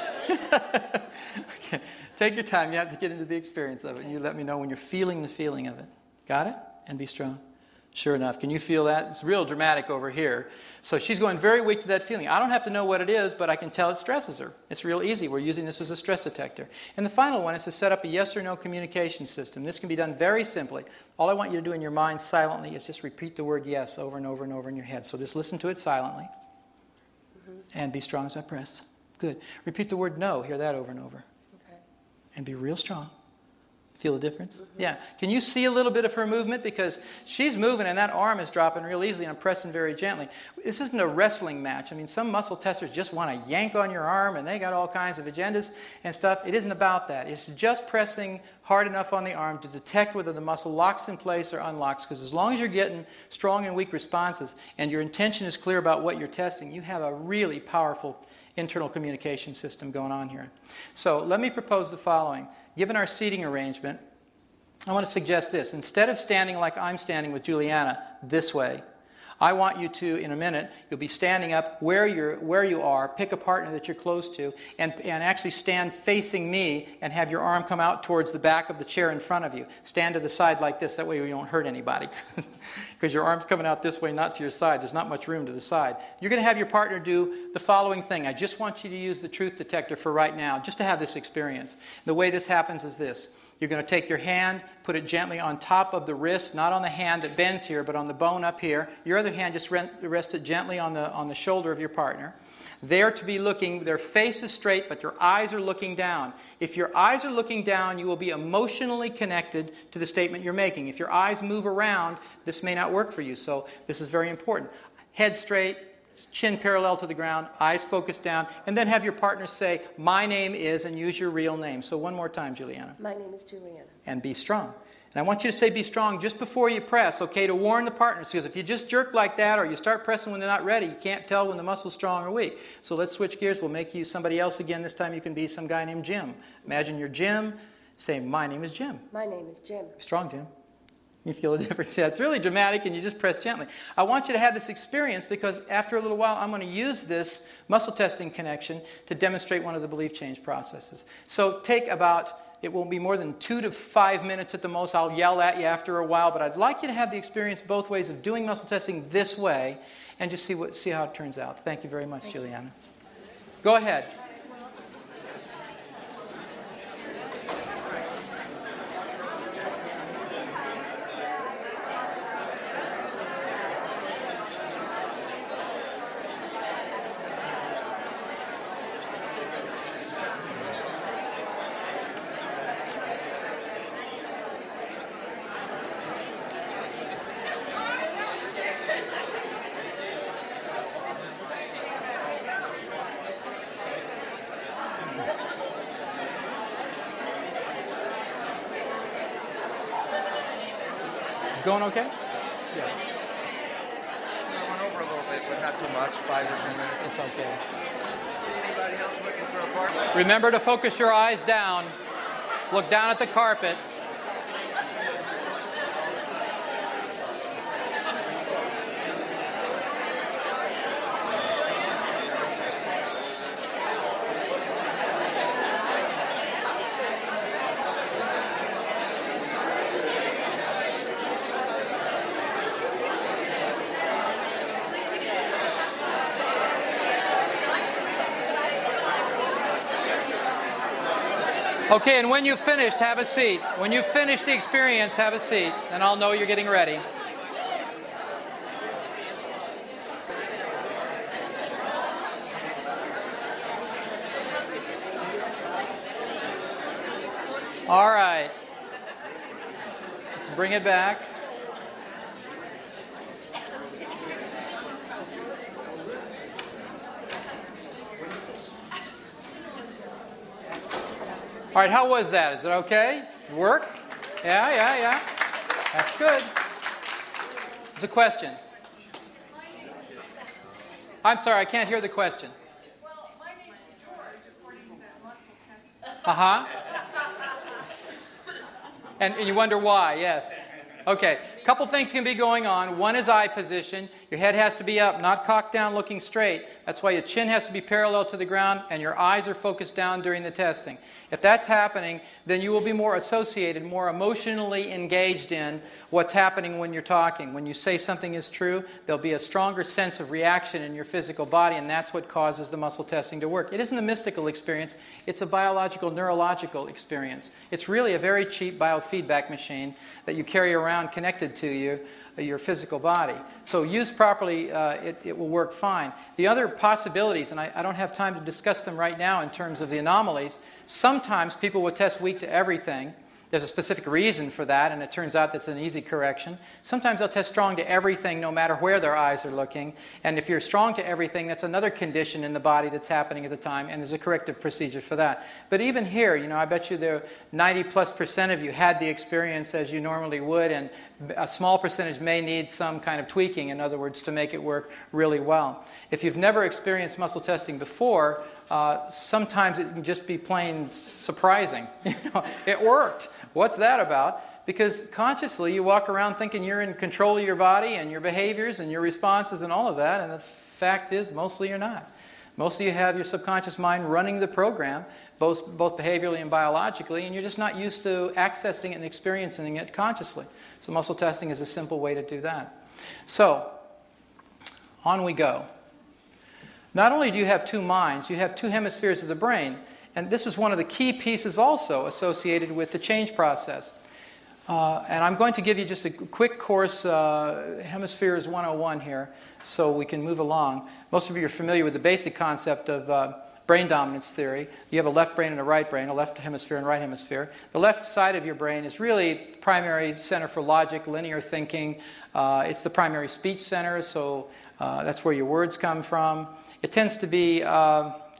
Okay. Take your time. You have to get into the experience of it. And you let me know when you're feeling the feeling of it. Got it? And be strong. Sure enough. Can you feel that? It's real dramatic over here. So she's going very weak to that feeling. I don't have to know what it is, but I can tell it stresses her. It's real easy. We're using this as a stress detector. And the final one is to set up a yes or no communication system. This can be done very simply. All I want you to do in your mind silently is just repeat the word yes over and over and over in your head. So just listen to it silently. And be strong as I press. Good. Repeat the word no. Hear that over and over. Okay. And be real strong. Feel the difference? Yeah. Can you see a little bit of her movement? Because she's moving and that arm is dropping real easily and I'm pressing very gently. This isn't a wrestling match. I mean, some muscle testers just want to yank on your arm and they got all kinds of agendas and stuff. It isn't about that. It's just pressing hard enough on the arm to detect whether the muscle locks in place or unlocks. Because as long as you're getting strong and weak responses and your intention is clear about what you're testing, you have a really powerful internal communication system going on here. So let me propose the following. Given our seating arrangement, I want to suggest this. Instead of standing like I'm standing with Juliana this way, I want you to, in a minute, you'll be standing up where you are, pick a partner that you're close to, and actually stand facing me and have your arm come out towards the back of the chair in front of you. Stand to the side like this. That way you don't hurt anybody. Because your arm's coming out this way, not to your side. There's not much room to the side. You're going to have your partner do the following thing. I just want you to use the truth detector for right now, just to have this experience. The way this happens is this. You're going to take your hand, put it gently on top of the wrist, not on the hand that bends here, but on the bone up here. Your other hand, just rest it gently on the shoulder of your partner. They're to be looking, their face is straight, but your eyes are looking down. If your eyes are looking down, you will be emotionally connected to the statement you're making. If your eyes move around, this may not work for you. So this is very important. Head straight, chin parallel to the ground, eyes focused down, and then have your partner say, my name is, and use your real name. So one more time, Juliana. My name is Juliana. And be strong. And I want you to say be strong just before you press, okay, to warn the partners. Because if you just jerk like that or you start pressing when they're not ready, you can't tell when the muscle's strong or weak. So let's switch gears. We'll make you somebody else again. This time you can be some guy named Jim. Imagine you're Jim. Say, my name is Jim. My name is Jim. Be strong, Jim. You feel the difference. Yeah, it's really dramatic, and you just press gently. I want you to have this experience because after a little while, I'm going to use this muscle testing connection to demonstrate one of the belief change processes. So take about, it won't be more than 2 to 5 minutes at the most. I'll yell at you after a while, but I'd like you to have the experience both ways of doing muscle testing this way and just see how it turns out. Thank you very much, Juliana. Go ahead. Going okay? Yeah. I went over a little bit, but not too much. 5 or 10 minutes. It's okay. Anybody else looking for a partner? Remember to focus your eyes down. Look down at the carpet. Okay, and when you've finished, have a seat. When you've finished the experience, have a seat, and I'll know you're getting ready. All right. Let's bring it back. All right, how was that? Is it okay? Work? Yeah. That's good. There's a question. I'm sorry, I can't hear the question. Well, my name is George, according to that muscle test. Uh-huh. And you wonder why, yes. Okay, a couple things can be going on. One is eye position. Your head has to be up, not cocked down looking straight. That's why your chin has to be parallel to the ground and your eyes are focused down during the testing. If that's happening, then you will be more associated, more emotionally engaged in what's happening when you're talking. When you say something is true, there'll be a stronger sense of reaction in your physical body, and that's what causes the muscle testing to work. It isn't a mystical experience. It's a biological, neurological experience. It's really a very cheap biofeedback machine that you carry around connected to you, your physical body. So used properly, it will work fine. The other possibilities, and I don't have time to discuss them right now in terms of the anomalies, sometimes people will test weak to everything. There's a specific reason for that, and it turns out that's an easy correction. Sometimes they'll test strong to everything no matter where their eyes are looking. And if you're strong to everything, that's another condition in the body that's happening at the time, and there's a corrective procedure for that. But even here, you know, I bet you there 90+% of you had the experience as you normally would, and a small percentage may need some kind of tweaking, in other words, to make it work really well. If you've never experienced muscle testing before, sometimes it can just be plain surprising. You know, it worked. What's that about? Because consciously you walk around thinking you're in control of your body and your behaviors and your responses and all of that, and the fact is mostly you're not. Mostly you have your subconscious mind running the program, both behaviorally and biologically, and you're just not used to accessing it and experiencing it consciously. So muscle testing is a simple way to do that. So, on we go. Not only do you have two minds, you have two hemispheres of the brain. And this is one of the key pieces also associated with the change process. And I'm going to give you just a quick course, Hemispheres 101 here, so we can move along. Most of you are familiar with the basic concept of brain dominance theory. You have a left brain and a right brain, a left hemisphere and right hemisphere. The left side of your brain is really primary center for logic, linear thinking. It's the primary speech center, so that's where your words come from. It tends to be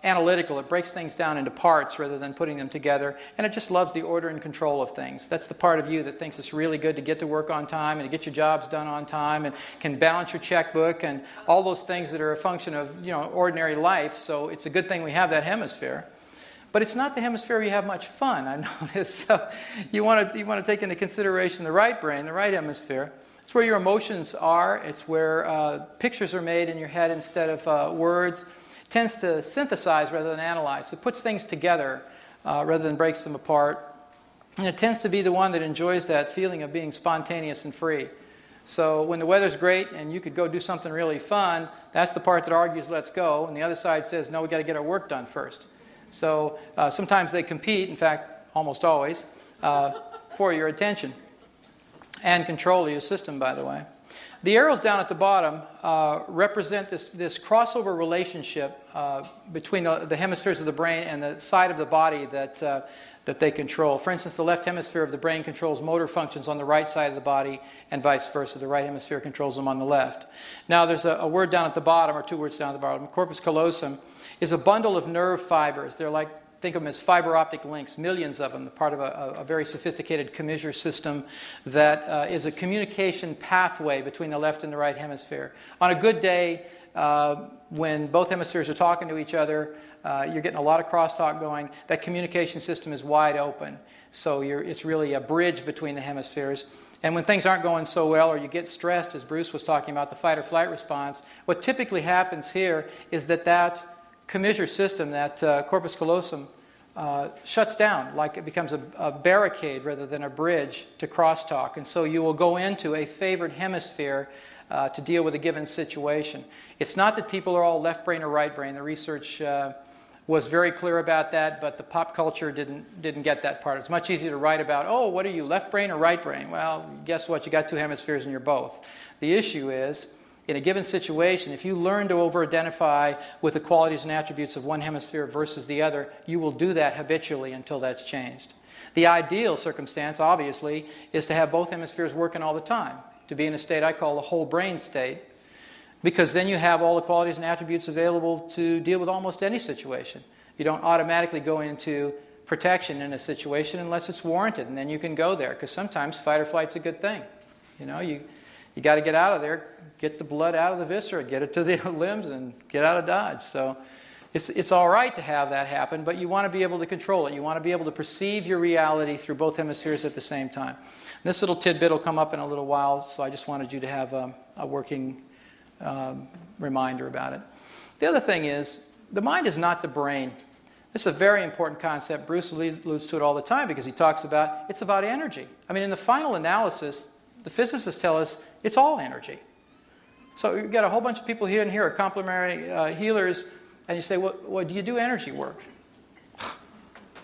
analytical. It breaks things down into parts rather than putting them together, and it just loves the order and control of things. That's the part of you that thinks it's really good to get to work on time and to get your jobs done on time and can balance your checkbook and all those things that are a function of, you know, ordinary life. So it's a good thing we have that hemisphere. But it's not the hemisphere where you have much fun, I notice. So you want to take into consideration the right brain, the right hemisphere. It's where your emotions are. It's where pictures are made in your head instead of words. It tends to synthesize rather than analyze. It puts things together rather than breaks them apart. And it tends to be the one that enjoys that feeling of being spontaneous and free. So when the weather's great and you could go do something really fun, that's the part that argues, let's go. And the other side says, no, we've got to get our work done first. So sometimes they compete, in fact, almost always, for your attention. And control of your system, by the way. The arrows down at the bottom represent this crossover relationship between the hemispheres of the brain and the side of the body that they control. For instance, the left hemisphere of the brain controls motor functions on the right side of the body, and vice versa. The right hemisphere controls them on the left. Now, there's a word down at the bottom, or two words down at the bottom. Corpus callosum is a bundle of nerve fibers. They're like, think of them as fiber optic links, millions of them, part of a very sophisticated commissure system that is a communication pathway between the left and the right hemisphere. On a good day, when both hemispheres are talking to each other, you're getting a lot of crosstalk going, that communication system is wide open. So it's really a bridge between the hemispheres. And when things aren't going so well, or you get stressed, as Bruce was talking about, the fight or flight response, what typically happens here is that commissure system, that corpus callosum, shuts down, like it becomes a barricade rather than a bridge to crosstalk. And so you will go into a favored hemisphere to deal with a given situation. It's not that people are all left brain or right brain. The research was very clear about that, but the pop culture didn't get that part. It's much easier to write about, oh, what are you, left brain or right brain? Well, guess what? You got two hemispheres and you're both. The issue is, in a given situation, if you learn to over-identify with the qualities and attributes of one hemisphere versus the other, you will do that habitually until that's changed. The ideal circumstance, obviously, is to have both hemispheres working all the time, to be in a state I call the whole brain state, because then you have all the qualities and attributes available to deal with almost any situation. You don't automatically go into protection in a situation unless it's warranted, and then you can go there, because sometimes fight or flight's a good thing. You know, You got to get out of there, get the blood out of the viscera, get it to the limbs, and get out of Dodge. So it's all right to have that happen, but you want to be able to control it. You want to be able to perceive your reality through both hemispheres at the same time. And this little tidbit will come up in a little while, so I just wanted you to have a working reminder about it. The other thing is, the mind is not the brain. This is a very important concept. Bruce alludes to it all the time because he talks about it's about energy. I mean, in the final analysis, the physicists tell us it's all energy. So you've got a whole bunch of people here and here are complementary healers, and you say, well, do you do energy work?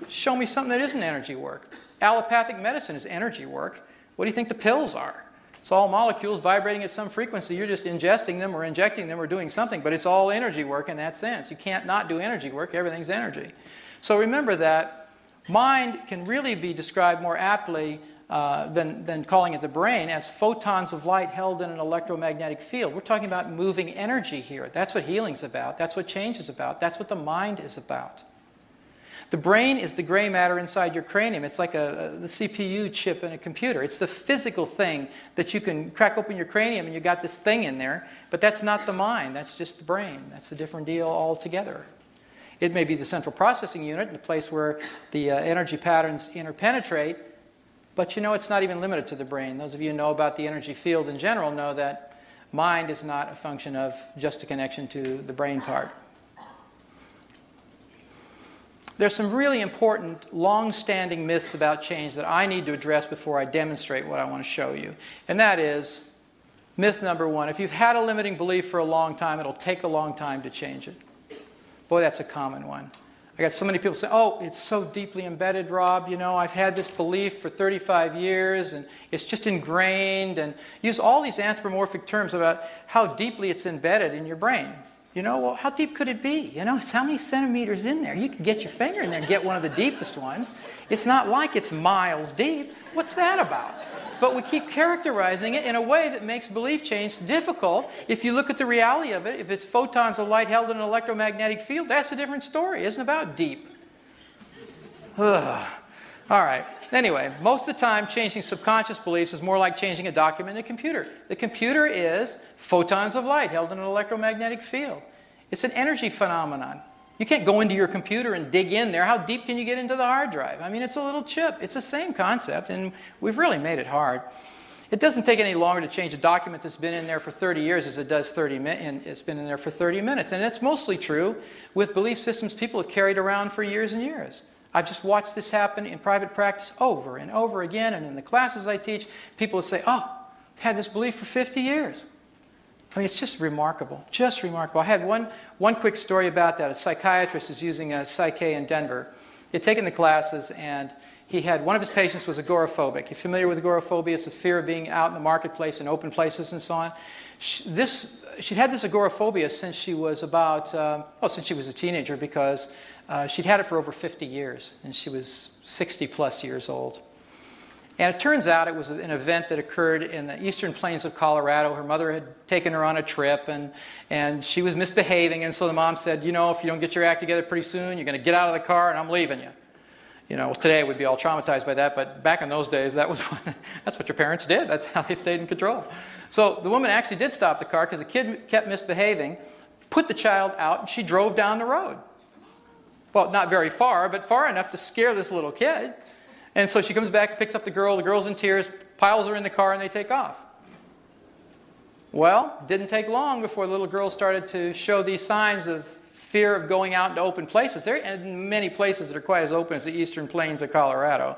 Show me something that isn't energy work. Allopathic medicine is energy work. What do you think the pills are? It's all molecules vibrating at some frequency. You're just ingesting them or injecting them or doing something, but it's all energy work in that sense. You can't not do energy work. Everything's energy. So remember that mind can really be described more aptly than calling it the brain as photons of light held in an electromagnetic field. We're talking about moving energy here. That's what healing's about. That's what change is about. That's what the mind is about. The brain is the gray matter inside your cranium. It's like the CPU chip in a computer. It's the physical thing that you can crack open your cranium and you got this thing in there, but that's not the mind. That's just the brain. That's a different deal altogether. It may be the central processing unit, the place where the energy patterns interpenetrate, but you know it's not even limited to the brain. Those of you who know about the energy field in general know that mind is not a function of just a connection to the brain part. There's some really important, long-standing myths about change that I need to address before I demonstrate what I want to show you. And that is myth number one. If you've had a limiting belief for a long time, it'll take a long time to change it. Boy, that's a common one. I got so many people say, oh, it's so deeply embedded, Rob. You know, I've had this belief for 35 years, and it's just ingrained, and use all these anthropomorphic terms about how deeply it's embedded in your brain. You know, well, how deep could it be? You know, it's how many centimeters in there? You could get your finger in there and get one of the deepest ones. It's not like it's miles deep. What's that about? But we keep characterizing it in a way that makes belief change difficult. If you look at the reality of it, if it's photons of light held in an electromagnetic field, that's a different story. It isn't about deep. All right. Anyway, most of the time, changing subconscious beliefs is more like changing a document in a computer. The computer is photons of light held in an electromagnetic field. It's an energy phenomenon. You can't go into your computer and dig in there. How deep can you get into the hard drive? I mean, it's a little chip. It's the same concept, and we've really made it hard. It doesn't take any longer to change a document that's been in there for 30 years as it does 30 minutes. It's been in there for 30 minutes. And that's mostly true with belief systems people have carried around for years and years. I've just watched this happen in private practice over and over again, and in the classes I teach, people will say, oh, I've had this belief for 50 years. I mean, it's just remarkable, just remarkable. I had one quick story about that. A psychiatrist is using a psyche in Denver. He had taken the classes, and he had, one of his patients was agoraphobic. You familiar with agoraphobia? It's the fear of being out in the marketplace in open places and so on. She'd had this agoraphobia since she was since she was a teenager, because she'd had it for over 50 years, and she was 60 plus years old. And it turns out it was an event that occurred in the eastern plains of Colorado. Her mother had taken her on a trip, and she was misbehaving, and so the mom said, you know, if you don't get your act together pretty soon, you're going to get out of the car and I'm leaving you. You know, today we'd be all traumatized by that, but back in those days, that's what your parents did. That's how they stayed in control. So the woman actually did stop the car because the kid kept misbehaving, put the child out, and she drove down the road. Well, not very far, but far enough to scare this little kid. And so she comes back, picks up the girl's in tears, piles her in the car, and they take off. Well, didn't take long before the little girl started to show these signs of fear of going out into open places. There are many places that are quite as open as the eastern plains of Colorado.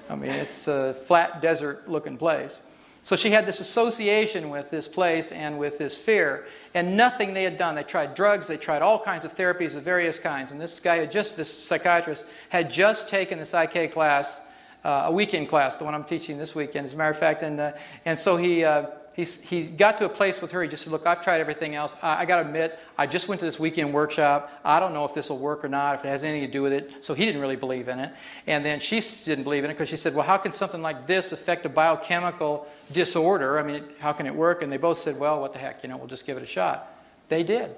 I mean, it's a flat desert-looking place. So she had this association with this place and with this fear, and nothing they had done. They tried drugs, they tried all kinds of therapies of various kinds, and this psychiatrist had just taken the psyche class, a weekend class, the one I'm teaching this weekend, as a matter of fact, and so he got to a place with her. He just said, look, I've tried everything else. I got to admit, I just went to this weekend workshop. I don't know if this will work or not, if it has anything to do with it. So he didn't really believe in it. And then she didn't believe in it because she said, well, how can something like this affect a biochemical disorder? I mean, how can it work? And they both said, well, what the heck, we'll just give it a shot. They did.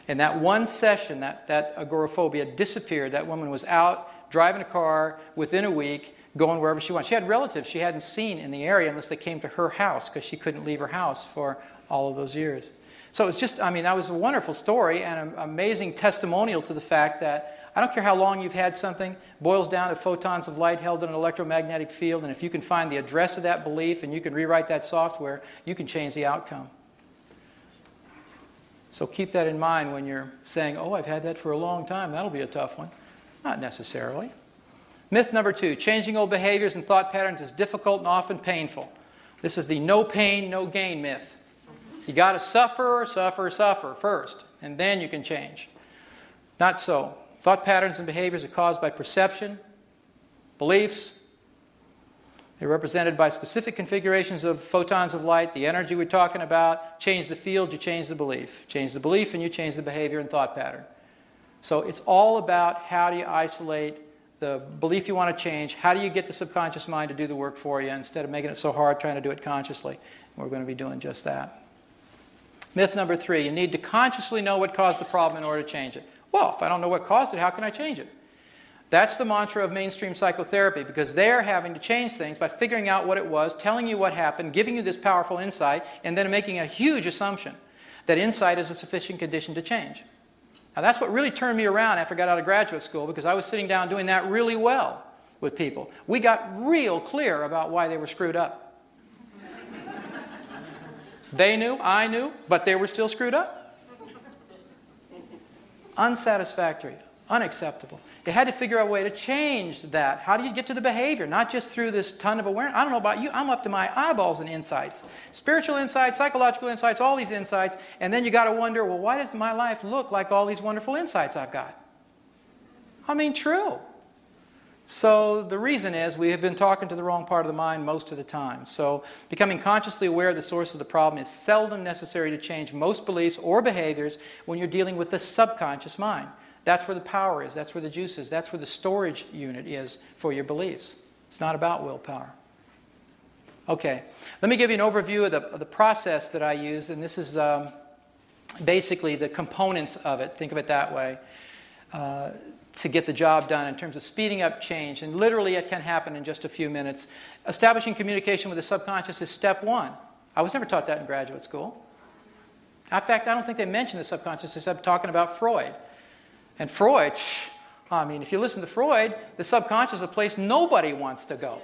And that one session, that agoraphobia disappeared. That woman was out driving a car within a week, going wherever she wanted. She had relatives she hadn't seen in the area unless they came to her house because she couldn't leave her house for all of those years. So it's just, I mean, that was a wonderful story and an amazing testimonial to the fact that I don't care how long you've had something, boils down to photons of light held in an electromagnetic field, and if you can find the address of that belief and you can rewrite that software, you can change the outcome. So keep that in mind when you're saying, oh, I've had that for a long time, that'll be a tough one. Not necessarily. Myth number 2, changing old behaviors and thought patterns is difficult and often painful. This is the no pain, no gain myth. You got to suffer first, and then you can change. Not so. Thought patterns and behaviors are caused by perception, beliefs. They're represented by specific configurations of photons of light, the energy we're talking about. Change the field, you change the belief. Change the belief, and you change the behavior and thought pattern. So it's all about how do you isolate the belief you want to change, how do you get the subconscious mind to do the work for you instead of making it so hard trying to do it consciously. And we're going to be doing just that. Myth number 3, you need to consciously know what caused the problem in order to change it. Well, if I don't know what caused it, how can I change it? That's the mantra of mainstream psychotherapy, because they're having to change things by figuring out what it was, telling you what happened, giving you this powerful insight, and then making a huge assumption that insight is a sufficient condition to change. Now, that's what really turned me around after I got out of graduate school, because I was sitting down doing that really well with people. We got real clear about why they were screwed up. They knew, I knew, but they were still screwed up. Unsatisfactory, unacceptable. They had to figure out a way to change that. How do you get to the behavior? Not just through this ton of awareness. I don't know about you, I'm up to my eyeballs in insights. Spiritual insights, psychological insights, all these insights, and then you got to wonder, well, why does my life look like all these wonderful insights I've got? I mean, true. So the reason is we have been talking to the wrong part of the mind most of the time. So becoming consciously aware of the source of the problem is seldom necessary to change most beliefs or behaviors when you're dealing with the subconscious mind. That's where the power is. That's where the juice is. That's where the storage unit is for your beliefs. It's not about willpower. Okay, let me give you an overview of the process that I use, and this is basically the components of it. Think of it that way. To get the job done in terms of speeding up change. And literally it can happen in just a few minutes. Establishing communication with the subconscious is step 1. I was never taught that in graduate school. In fact, I don't think they mention the subconscious except talking about Freud. And Freud, I mean, if you listen to Freud, the subconscious is a place nobody wants to go.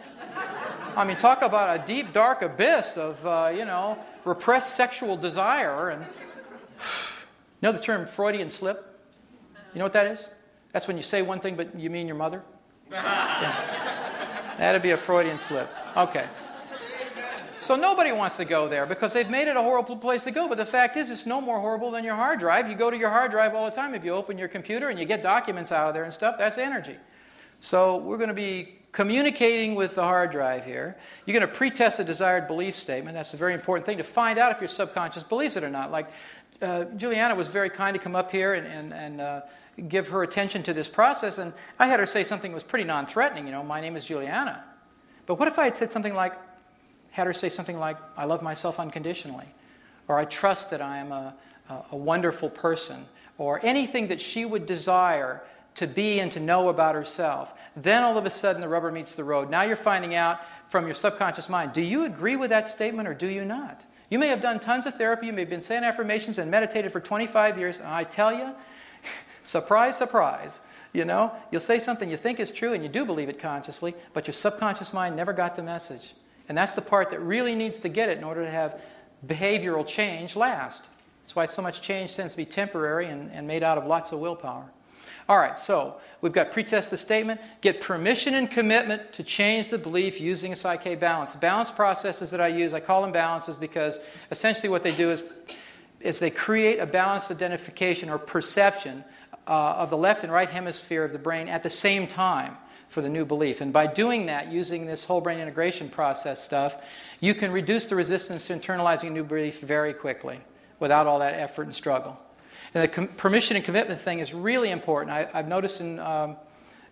I mean, talk about a deep, dark abyss of, repressed sexual desire. And you know the term Freudian slip? You know what that is? That's when you say one thing, but you mean your mother? Yeah. That'd be a Freudian slip. Okay. So nobody wants to go there because they've made it a horrible place to go. But the fact is, it's no more horrible than your hard drive. You go to your hard drive all the time. If you open your computer and you get documents out of there and stuff, that's energy. So we're going to be communicating with the hard drive here. You're going to pretest a desired belief statement. That's a very important thing to find out if your subconscious believes it or not. Like Juliana was very kind to come up here and give her attention to this process, and I had her say something that was pretty non-threatening, my name is Juliana. But what if I had said something like, had her say something like, I love myself unconditionally, or I trust that I am a wonderful person, or anything that she would desire to be and to know about herself. Then all of a sudden the rubber meets the road. Now you're finding out from your subconscious mind, do you agree with that statement or do you not? You may have done tons of therapy, you may have been saying affirmations and meditated for 25 years, and I tell you, surprise, surprise, you'll say something you think is true and you do believe it consciously, but your subconscious mind never got the message. And that's the part that really needs to get it in order to have behavioral change last. That's why so much change tends to be temporary and made out of lots of willpower. All right, so we've got pretest the statement, get permission and commitment to change the belief using a psyche balance. The balance processes that I use, I call them balances because essentially what they do is they create a balanced identification or perception of the left and right hemisphere of the brain at the same time for the new belief. And by doing that, using this whole brain integration process stuff, you can reduce the resistance to internalizing a new belief very quickly without all that effort and struggle. And the permission and commitment thing is really important. I've noticed in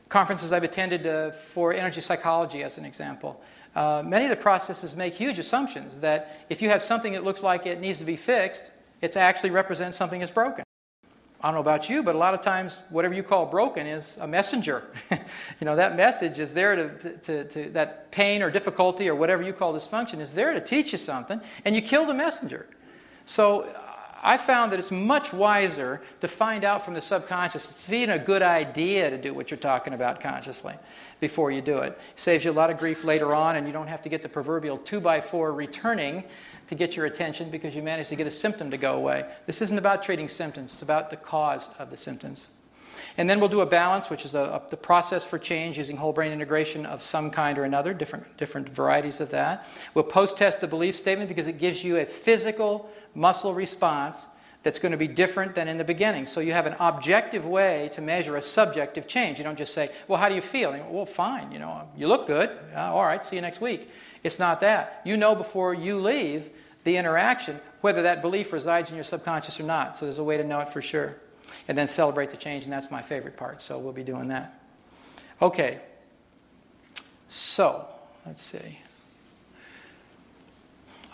conferences I've attended for energy psychology, as an example, many of the processes make huge assumptions that if you have something that looks like it needs to be fixed, it actually represents something that's broken. I don't know about you, but a lot of times whatever you call broken is a messenger. That message is there to that pain or difficulty or whatever you call dysfunction is there to teach you something, and you kill the messenger. So I found that it's much wiser to find out from the subconscious. It's even a good idea to do what you're talking about consciously before you do it. It saves you a lot of grief later on, and you don't have to get the proverbial 2x4 returning to get your attention because you managed to get a symptom to go away. This isn't about treating symptoms. It's about the cause of the symptoms. And then we'll do a balance, which is the process for change using whole brain integration of some kind or another, different varieties of that. We'll post-test the belief statement because it gives you a physical muscle response that's going to be different than in the beginning. So you have an objective way to measure a subjective change. You don't just say, well, how do you feel? And you go, well, fine, you look good. All right, see you next week. It's not that. You know before you leave the interaction whether that belief resides in your subconscious or not. So there's a way to know it for sure. And then celebrate the change, and that's my favorite part. So we'll be doing that. Okay. So, let's see.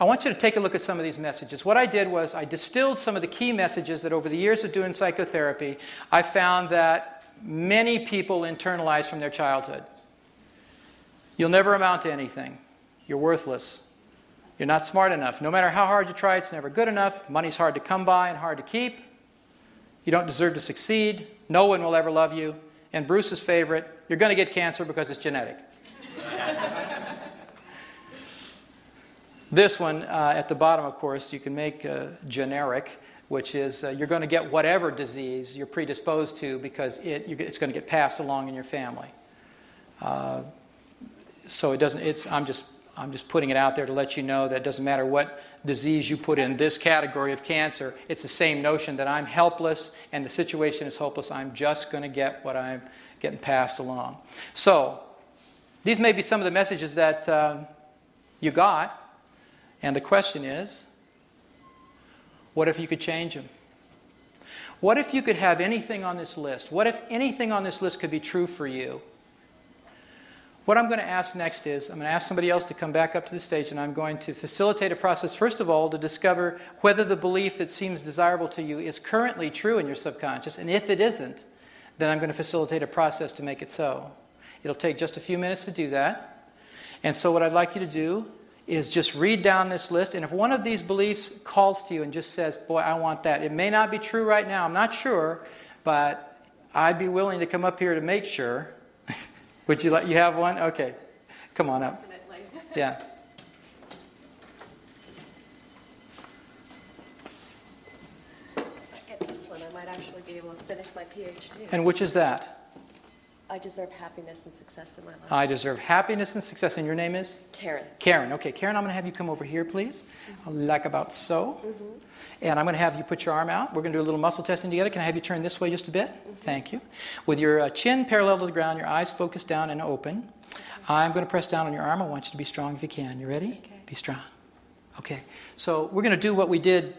I want you to take a look at some of these messages. What I did was I distilled some of the key messages that over the years of doing psychotherapy, I found that many people internalize from their childhood. You'll never amount to anything. You're worthless. You're not smart enough. No matter how hard you try, it's never good enough. Money's hard to come by and hard to keep. You don't deserve to succeed. No one will ever love you. And Bruce's favorite, you're going to get cancer because it's genetic. This one, at the bottom, of course, you can make generic, which is you're going to get whatever disease you're predisposed to because it's going to get passed along in your family. So it doesn't. I'm just putting it out there to let you know that it doesn't matter what disease you put in this category of cancer. It's the same notion that I'm helpless and the situation is hopeless. I'm just going to get what I'm getting passed along. So these may be some of the messages that you got. And the question is, what if you could change them? What if you could have anything on this list? What if anything on this list could be true for you? What I'm going to ask next is, I'm going to ask somebody else to come back up to the stage, and I'm going to facilitate a process, first of all, to discover whether the belief that seems desirable to you is currently true in your subconscious, and if it isn't, then I'm going to facilitate a process to make it so. It'll take just a few minutes to do that. And so what I'd like you to do is just read down this list, and if one of these beliefs calls to you and just says, boy, I want that. It may not be true right now, I'm not sure, but I'd be willing to come up here to make sure. Would you like, you have one? Okay, come on up. Yeah. Get this one. I might actually be able to finish my PhD. And which is that? I deserve happiness and success in my life. I deserve happiness and success. And your name is? Karen. Karen. Okay, Karen, I'm going to have you come over here, please. Like about so. And I'm going to have you put your arm out. We're going to do a little muscle testing together. Can I have you turn this way just a bit? Thank you. With your chin parallel to the ground, your eyes focused down and open. I'm going to press down on your arm. I want you to be strong if you can. You ready? Okay. Be strong. Okay. So we're going to do what we did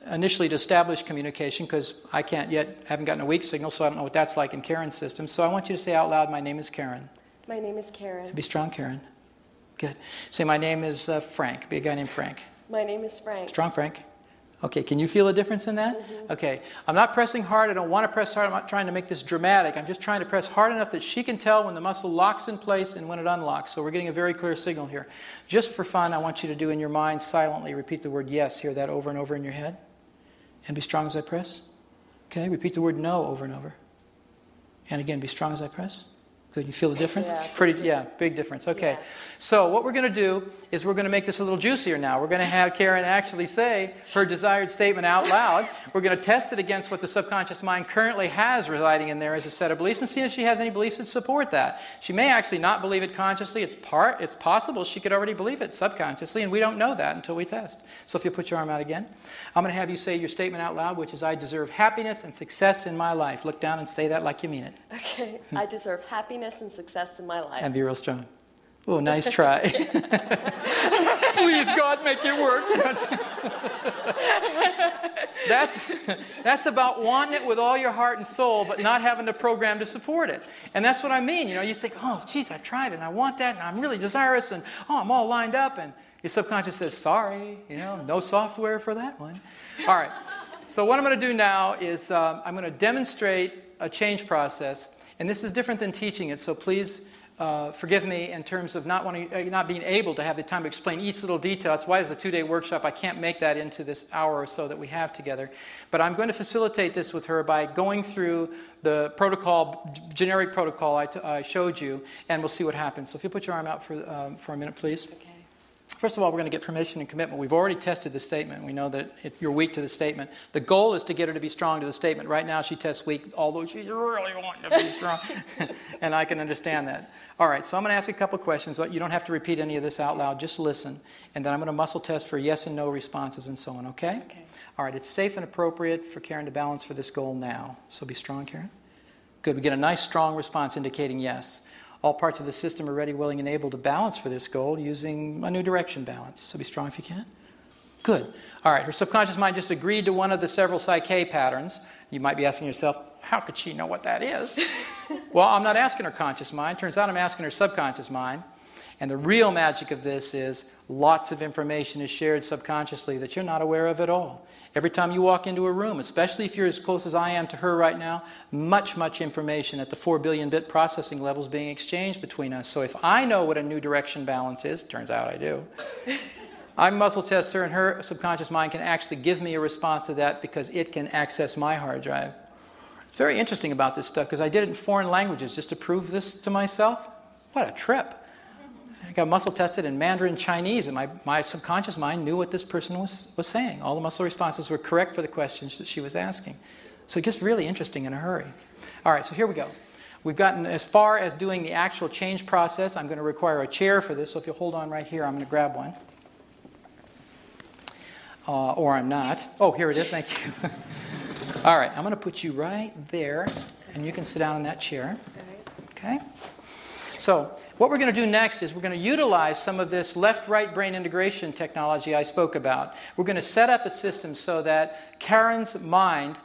initially to establish communication, because I haven't gotten a weak signal, so I don't know what that's like in Karen's system. So I want you to say out loud, my name is Karen. My name is Karen. Be strong, Karen. Good. Say, my name is Frank. Be a guy named Frank. My name is Frank. Strong, Frank. Okay, can you feel a difference in that? Okay, I'm not pressing hard. I don't want to press hard. I'm not trying to make this dramatic. I'm just trying to press hard enough that she can tell when the muscle locks in place and when it unlocks. So we're getting a very clear signal here. Just for fun, I want you to do in your mind silently, repeat the word yes. Hear that over and over in your head. And be strong as I press. Okay, repeat the word no over and over. And again, be strong as I press. Good, you feel the difference? Yeah, big difference. Okay, Yeah. So what we're going to do is we're going to make this a little juicier now. We're going to have Karen actually say her desired statement out loud. We're going to test it against what the subconscious mind currently has residing in there as a set of beliefs and see if she has any beliefs that support that. She may actually not believe it consciously. It's possible she could already believe it subconsciously, and we don't know that until we test. So if you put your arm out again, I'm going to have you say your statement out loud, which is, I deserve happiness and success in my life. Look down and say that like you mean it. Okay. I deserve happiness and success in my life. And be real strong. Oh, nice try. Please, God, make it work. That's about wanting it with all your heart and soul, but not having the program to support it. And that's what I mean. You think, oh, geez, I've tried it, and I want that, and I'm really desirous, and oh, I'm all lined up. And your subconscious says, sorry, no software for that one. All right. So what I'm going to do now is I'm going to demonstrate a change process. And this is different than teaching it, so please forgive me in terms of not being able to have the time to explain each little detail. That's why it's a 2-day workshop. I can't make that into this hour or so that we have together. But I'm going to facilitate this with her by going through the protocol, generic protocol I showed you, and we'll see what happens. So if you put your arm out for a minute, please. Okay. First of all, we're going to get permission and commitment. We've already tested the statement. We know that you're weak to the statement. The goal is to get her to be strong to the statement. Right now, she tests weak, although she's really wanting to be strong. And I can understand that. All right, so I'm going to ask a couple questions. You don't have to repeat any of this out loud. Just listen. And then I'm going to muscle test for yes and no responses and so on, okay? Okay. All right, it's safe and appropriate for Karen to balance for this goal now. So be strong, Karen. Good. We get a nice, strong response indicating yes. All parts of the system are ready, willing, and able to balance for this goal using a new direction balance. So be strong if you can. Good. All right, her subconscious mind just agreed to one of the several Psyche patterns. You might be asking yourself, how could she know what that is? Well, I'm not asking her conscious mind. Turns out I'm asking her subconscious mind. And the real magic of this is lots of information is shared subconsciously that you're not aware of at all. Every time you walk into a room, especially if you're as close as I am to her right now, much information at the 4 billion bit processing level is being exchanged between us. So if I know what a new direction balance is, turns out I do, I muscle test her and her subconscious mind can actually give me a response to that because it can access my hard drive. It's very interesting about this stuff because I did it in foreign languages just to prove this to myself. What a trip. I got muscle tested in Mandarin Chinese, and my subconscious mind knew what this person was saying. All the muscle responses were correct for the questions that she was asking. So it gets really interesting in a hurry. All right, so here we go. We've gotten as far as doing the actual change process. I'm going to require a chair for this, so if you'll hold on right here, I'm going to grab one. Or I'm not. Oh, here it is. Thank you. All right, I'm going to put you right there, and you can sit down in that chair. Okay? So what we're going to do next is we're going to utilize some of this left-right brain integration technology I spoke about. We're going to set up a system so that Karen's mind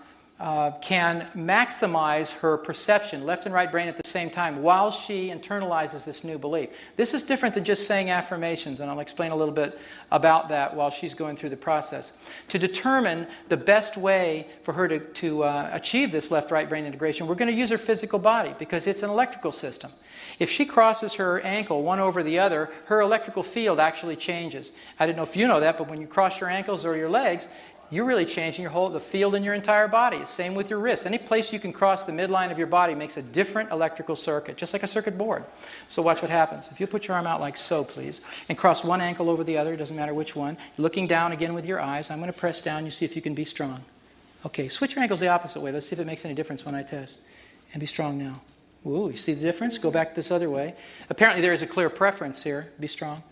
can maximize her perception, left and right brain at the same time, while she internalizes this new belief. This is different than just saying affirmations, and I'll explain a little bit about that while she's going through the process. To determine the best way for her to achieve this left-right brain integration, we're going to use her physical body because it's an electrical system. If she crosses her ankle one over the other, her electrical field actually changes. I don't know if you know that, but when you cross your ankles or your legs, you're really changing the field in your entire body. Same with your wrists. Any place you can cross the midline of your body makes a different electrical circuit, just like a circuit board. So watch what happens. If you put your arm out like so, please, and cross one ankle over the other, it doesn't matter which one, looking down again with your eyes, I'm going to press down, you see if you can be strong. Okay, switch your ankles the opposite way. Let's see if it makes any difference when I test. And be strong now. Ooh, you see the difference? Go back this other way. Apparently there is a clear preference here. Be strong.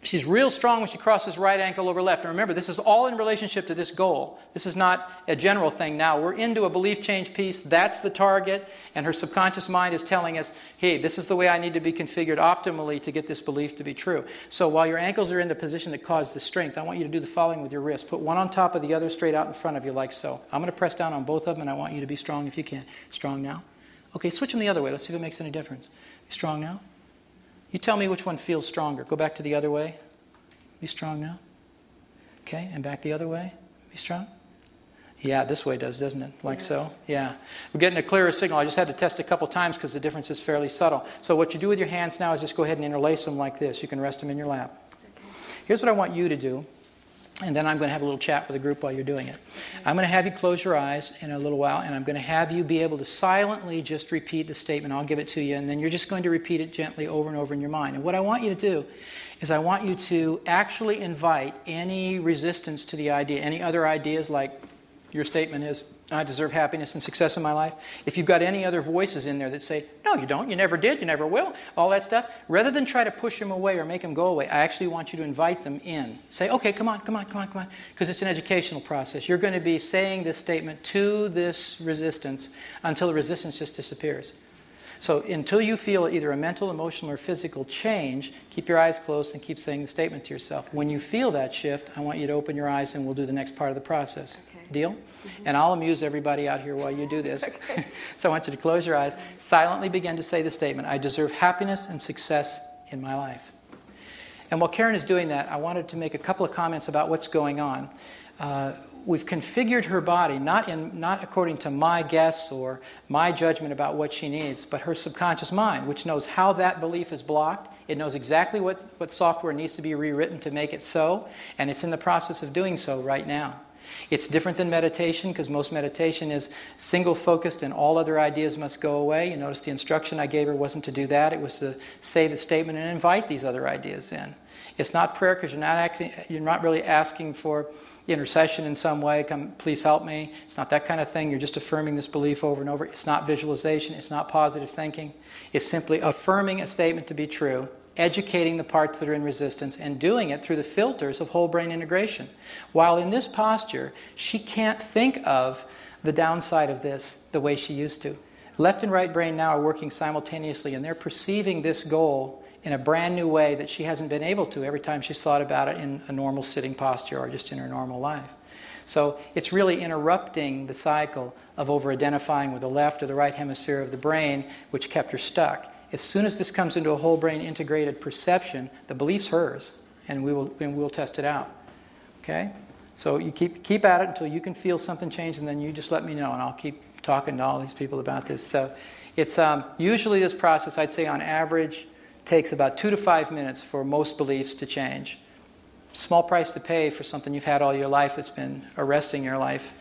She's real strong when she crosses right ankle over left. And remember, this is all in relationship to this goal. This is not a general thing now. We're into a belief change piece. That's the target. And her subconscious mind is telling us, hey, this is the way I need to be configured optimally to get this belief to be true. So while your ankles are in the position that caused the strength, I want you to do the following with your wrist. Put one on top of the other straight out in front of you like so. I'm going to press down on both of them, and I want you to be strong if you can. Strong now. Okay, switch them the other way. Let's see if it makes any difference. Be strong now. You tell me which one feels stronger. Go back to the other way. Be strong now. Okay, and back the other way. Be strong. Yeah, this way does, doesn't it? Like yes. So? Yeah. We're getting a clearer signal. I just had to test a couple times because the difference is fairly subtle. So what you do with your hands now is just go ahead and interlace them like this. You can rest them in your lap. Okay. Here's what I want you to do. And then I'm going to have a little chat with the group while you're doing it. I'm going to have you close your eyes in a little while, and I'm going to have you be able to silently just repeat the statement. I'll give it to you, and then you're just going to repeat it gently over and over in your mind. And what I want you to do is I want you to actually invite any resistance to the idea, any other ideas like your statement is, I deserve happiness and success in my life. If you've got any other voices in there that say, no, you don't, you never did, you never will, all that stuff, rather than try to push them away or make them go away, I actually want you to invite them in. Say, okay, come on, because it's an educational process. You're going to be saying this statement to this resistance until the resistance just disappears. So until you feel either a mental, emotional, or physical change, keep your eyes closed and keep saying the statement to yourself. When you feel that shift, I want you to open your eyes and we'll do the next part of the process. Okay. Deal? Mm-hmm. And I'll amuse everybody out here while you do this. Okay. So I want you to close your eyes, silently begin to say the statement, I deserve happiness and success in my life. And while Karen is doing that, I wanted to make a couple of comments about what's going on. we've configured her body, not according to my guess or my judgment about what she needs, but her subconscious mind, which knows how that belief is blocked. It knows exactly what software needs to be rewritten to make it so, and it's in the process of doing so right now. It's different than meditation, because most meditation is single-focused and all other ideas must go away. You notice the instruction I gave her wasn't to do that. It was to say the statement and invite these other ideas in. It's not prayer, because you're not really asking for intercession in some way. Come, please help me. It's not that kind of thing. You're just affirming this belief over and over. It's not visualization. It's not positive thinking. It's simply affirming a statement to be true, educating the parts that are in resistance, and doing it through the filters of whole brain integration. While in this posture, she can't think of the downside of this the way she used to. Left and right brain now are working simultaneously, and they're perceiving this goal in a brand new way that she hasn't been able to every time she's thought about it in a normal sitting posture or just in her normal life. So it's really interrupting the cycle of over-identifying with the left or the right hemisphere of the brain, which kept her stuck. As soon as this comes into a whole brain integrated perception, the belief's hers, and we'll test it out. Okay? So you keep at it until you can feel something change, and then you just let me know, and I'll keep talking to all these people about this. So it's usually this process, I'd say on average, takes about 2 to 5 minutes for most beliefs to change. Small price to pay for something you've had all your life that's been arresting your life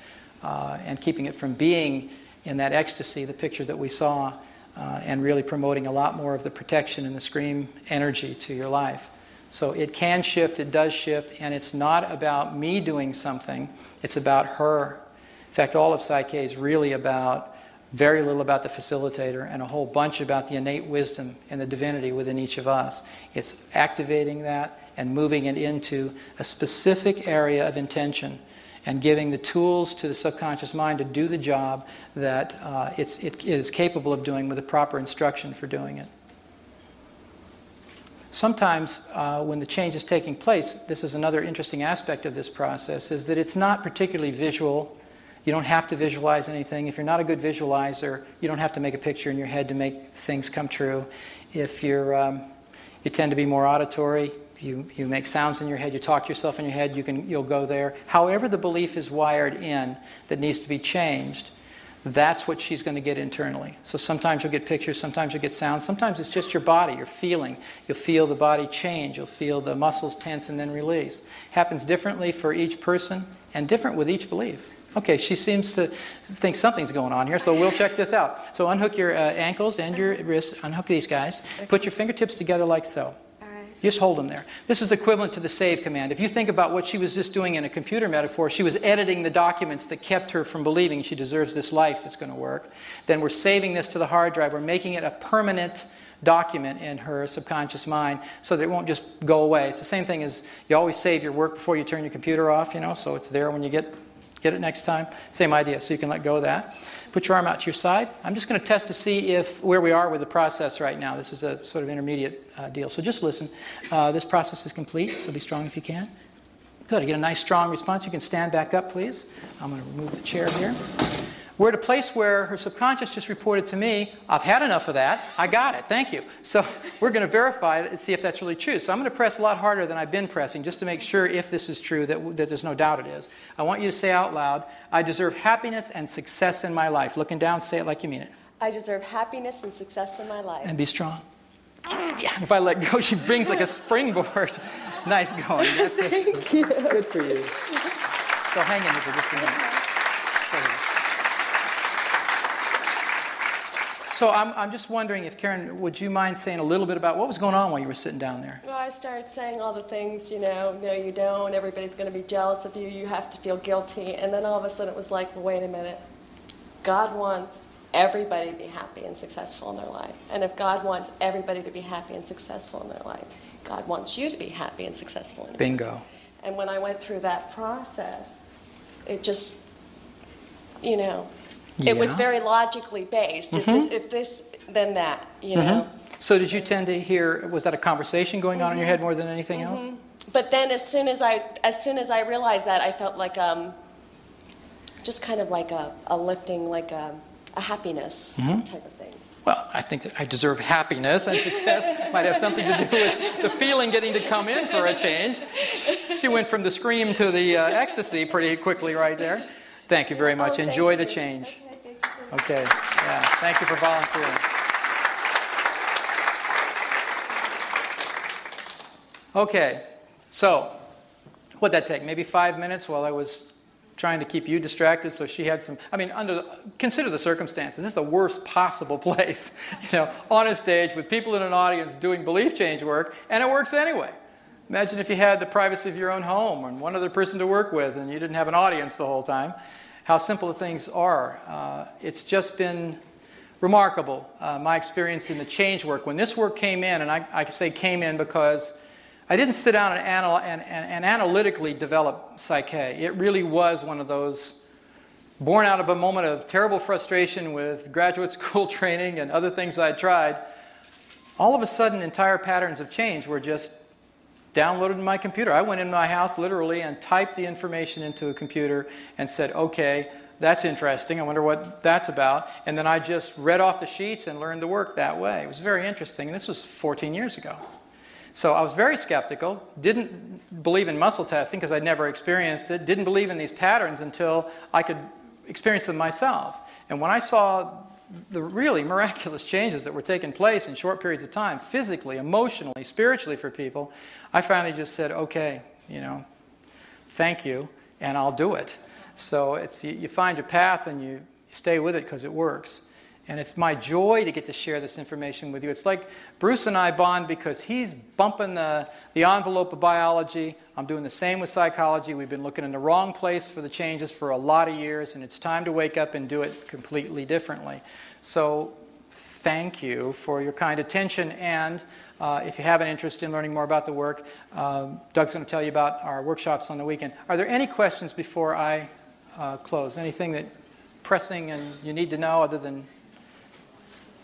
and keeping it from being in that ecstasy, the picture that we saw, and really promoting a lot more of the protection and the scream energy to your life. So it can shift, it does shift, and it's not about me doing something, it's about her. In fact, all of Psyche is really about very little about the facilitator and a whole bunch about the innate wisdom and the divinity within each of us. It's activating that and moving it into a specific area of intention and giving the tools to the subconscious mind to do the job that it is capable of doing with the proper instruction for doing it. Sometimes when the change is taking place, this is another interesting aspect of this process, is that it's not particularly visual. You don't have to visualize anything. If you're not a good visualizer, you don't have to make a picture in your head to make things come true. If you tend to be more auditory, you make sounds in your head, you talk to yourself in your head, you'll go there. However the belief is wired in that needs to be changed, that's what she's going to get internally. So sometimes you'll get pictures, sometimes you'll get sounds, sometimes it's just your body, you're feeling. You'll feel the body change, you'll feel the muscles tense and then release. Happens differently for each person and different with each belief. Okay, she seems to think something's going on here, so we'll check this out. So unhook your ankles and your wrists, unhook these guys. Put your fingertips together like so. Just hold them there. This is equivalent to the save command. If you think about what she was just doing in a computer metaphor, she was editing the documents that kept her from believing she deserves this life that's going to work. Then we're saving this to the hard drive. We're making it a permanent document in her subconscious mind so that it won't just go away. It's the same thing as you always save your work before you turn your computer off, so it's there when you get it next time. Same idea, so you can let go of that. Put your arm out to your side. I'm just going to test to see where we are with the process right now. This is a sort of intermediate deal. So just listen. This process is complete, so be strong if you can. Good. I get a nice strong response. You can stand back up, please. I'm going to remove the chair here. We're at a place where her subconscious just reported to me, I've had enough of that. I got it. Thank you. So we're going to verify it and see if that's really true. So I'm going to press a lot harder than I've been pressing just to make sure if this is true, that there's no doubt it is. I want you to say out loud, I deserve happiness and success in my life. Looking down, say it like you mean it. I deserve happiness and success in my life. And be strong. Yeah, if I let go, she brings like a springboard. Nice going. That's Thank you. Good for you. So hang in here for just a minute. So I'm just wondering if, Karen, would you mind saying a little bit about what was going on while you were sitting down there? Well, I started saying all the things, no, you don't, everybody's going to be jealous of you, you have to feel guilty. And then all of a sudden it was like, well, wait a minute. God wants everybody to be happy and successful in their life. And if God wants everybody to be happy and successful in their life, God wants you to be happy and successful in your life. Bingo. And when I went through that process, it just, It was very logically based. Mm-hmm. If this, then that, Mm-hmm. So did you tend to hear, was that a conversation going on in your head more than anything else? But then as soon as I realized that, I felt like just kind of like a lifting, like a happiness type of thing. Well, I think that I deserve happiness and success. Might have something to do with the feeling getting to come in for a change. She went from the scream to the ecstasy pretty quickly right there. Thank you very much. Thank Enjoy you. the change. Okay, thank you. Okay. Yeah. Thank you for volunteering. Okay. So, what'd that take? Maybe 5 minutes while I was trying to keep you distracted, so she had some, I mean, consider the circumstances. This is the worst possible place, on a stage with people in an audience doing belief change work, and it works anyway. Imagine if you had the privacy of your own home and one other person to work with, and you didn't have an audience the whole time. How simple things are. It's just been remarkable, my experience in the change work. When this work came in, and I say came in because I didn't sit down and analytically develop Psyche. It really was one of those born out of a moment of terrible frustration with graduate school training and other things I'd tried. All of a sudden, entire patterns of change were just downloaded in my computer. I went in my house literally and typed the information into a computer and said, okay, that's interesting. I wonder what that's about. And then I just read off the sheets and learned the work that way. It was very interesting. And this was 14 years ago. So I was very skeptical, didn't believe in muscle testing because I'd never experienced it, didn't believe in these patterns until I could experience them myself. And when I saw the really miraculous changes that were taking place in short periods of time, physically, emotionally, spiritually for people, I finally just said, okay, thank you, and I'll do it. So you find your path and you stay with it because it works. And it's my joy to get to share this information with you. It's like Bruce and I bond because he's bumping the envelope of biology. I'm doing the same with psychology. We've been looking in the wrong place for the changes for a lot of years, and it's time to wake up and do it completely differently. So thank you for your kind attention. And if you have an interest in learning more about the work, Doug's going to tell you about our workshops on the weekend. Are there any questions before I close? Anything that pressing and you need to know other than...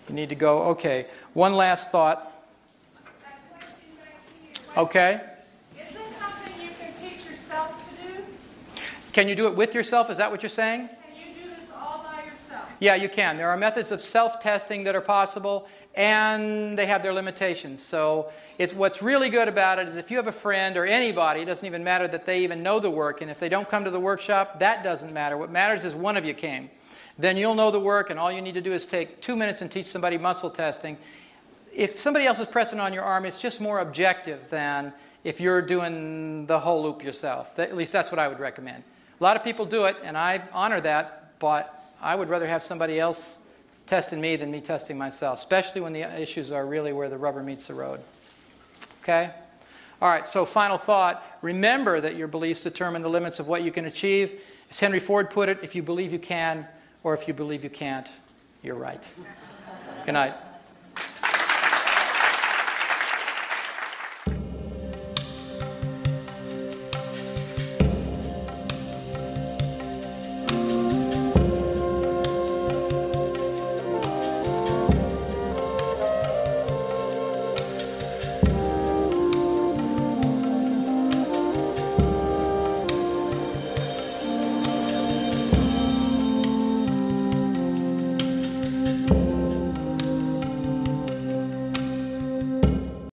You need to go. Okay. One last thought. Okay. Is this something you can teach yourself to do? Can you do it with yourself? Is that what you're saying? Can you do this all by yourself? Yeah, you can. There are methods of self-testing that are possible, and they have their limitations. So what's really good about it is if you have a friend or anybody, it doesn't even matter that they even know the work, and if they don't come to the workshop, that doesn't matter. What matters is one of you came. Then you'll know the work, and all you need to do is take 2 minutes and teach somebody muscle testing. If somebody else is pressing on your arm, it's just more objective than if you're doing the whole loop yourself. At least that's what I would recommend. A lot of people do it, and I honor that, but I would rather have somebody else testing me than me testing myself, especially when the issues are really where the rubber meets the road. Okay? All right, so final thought. Remember that your beliefs determine the limits of what you can achieve. As Henry Ford put it, if you believe you can, or if you believe you can't, you're right. Good night.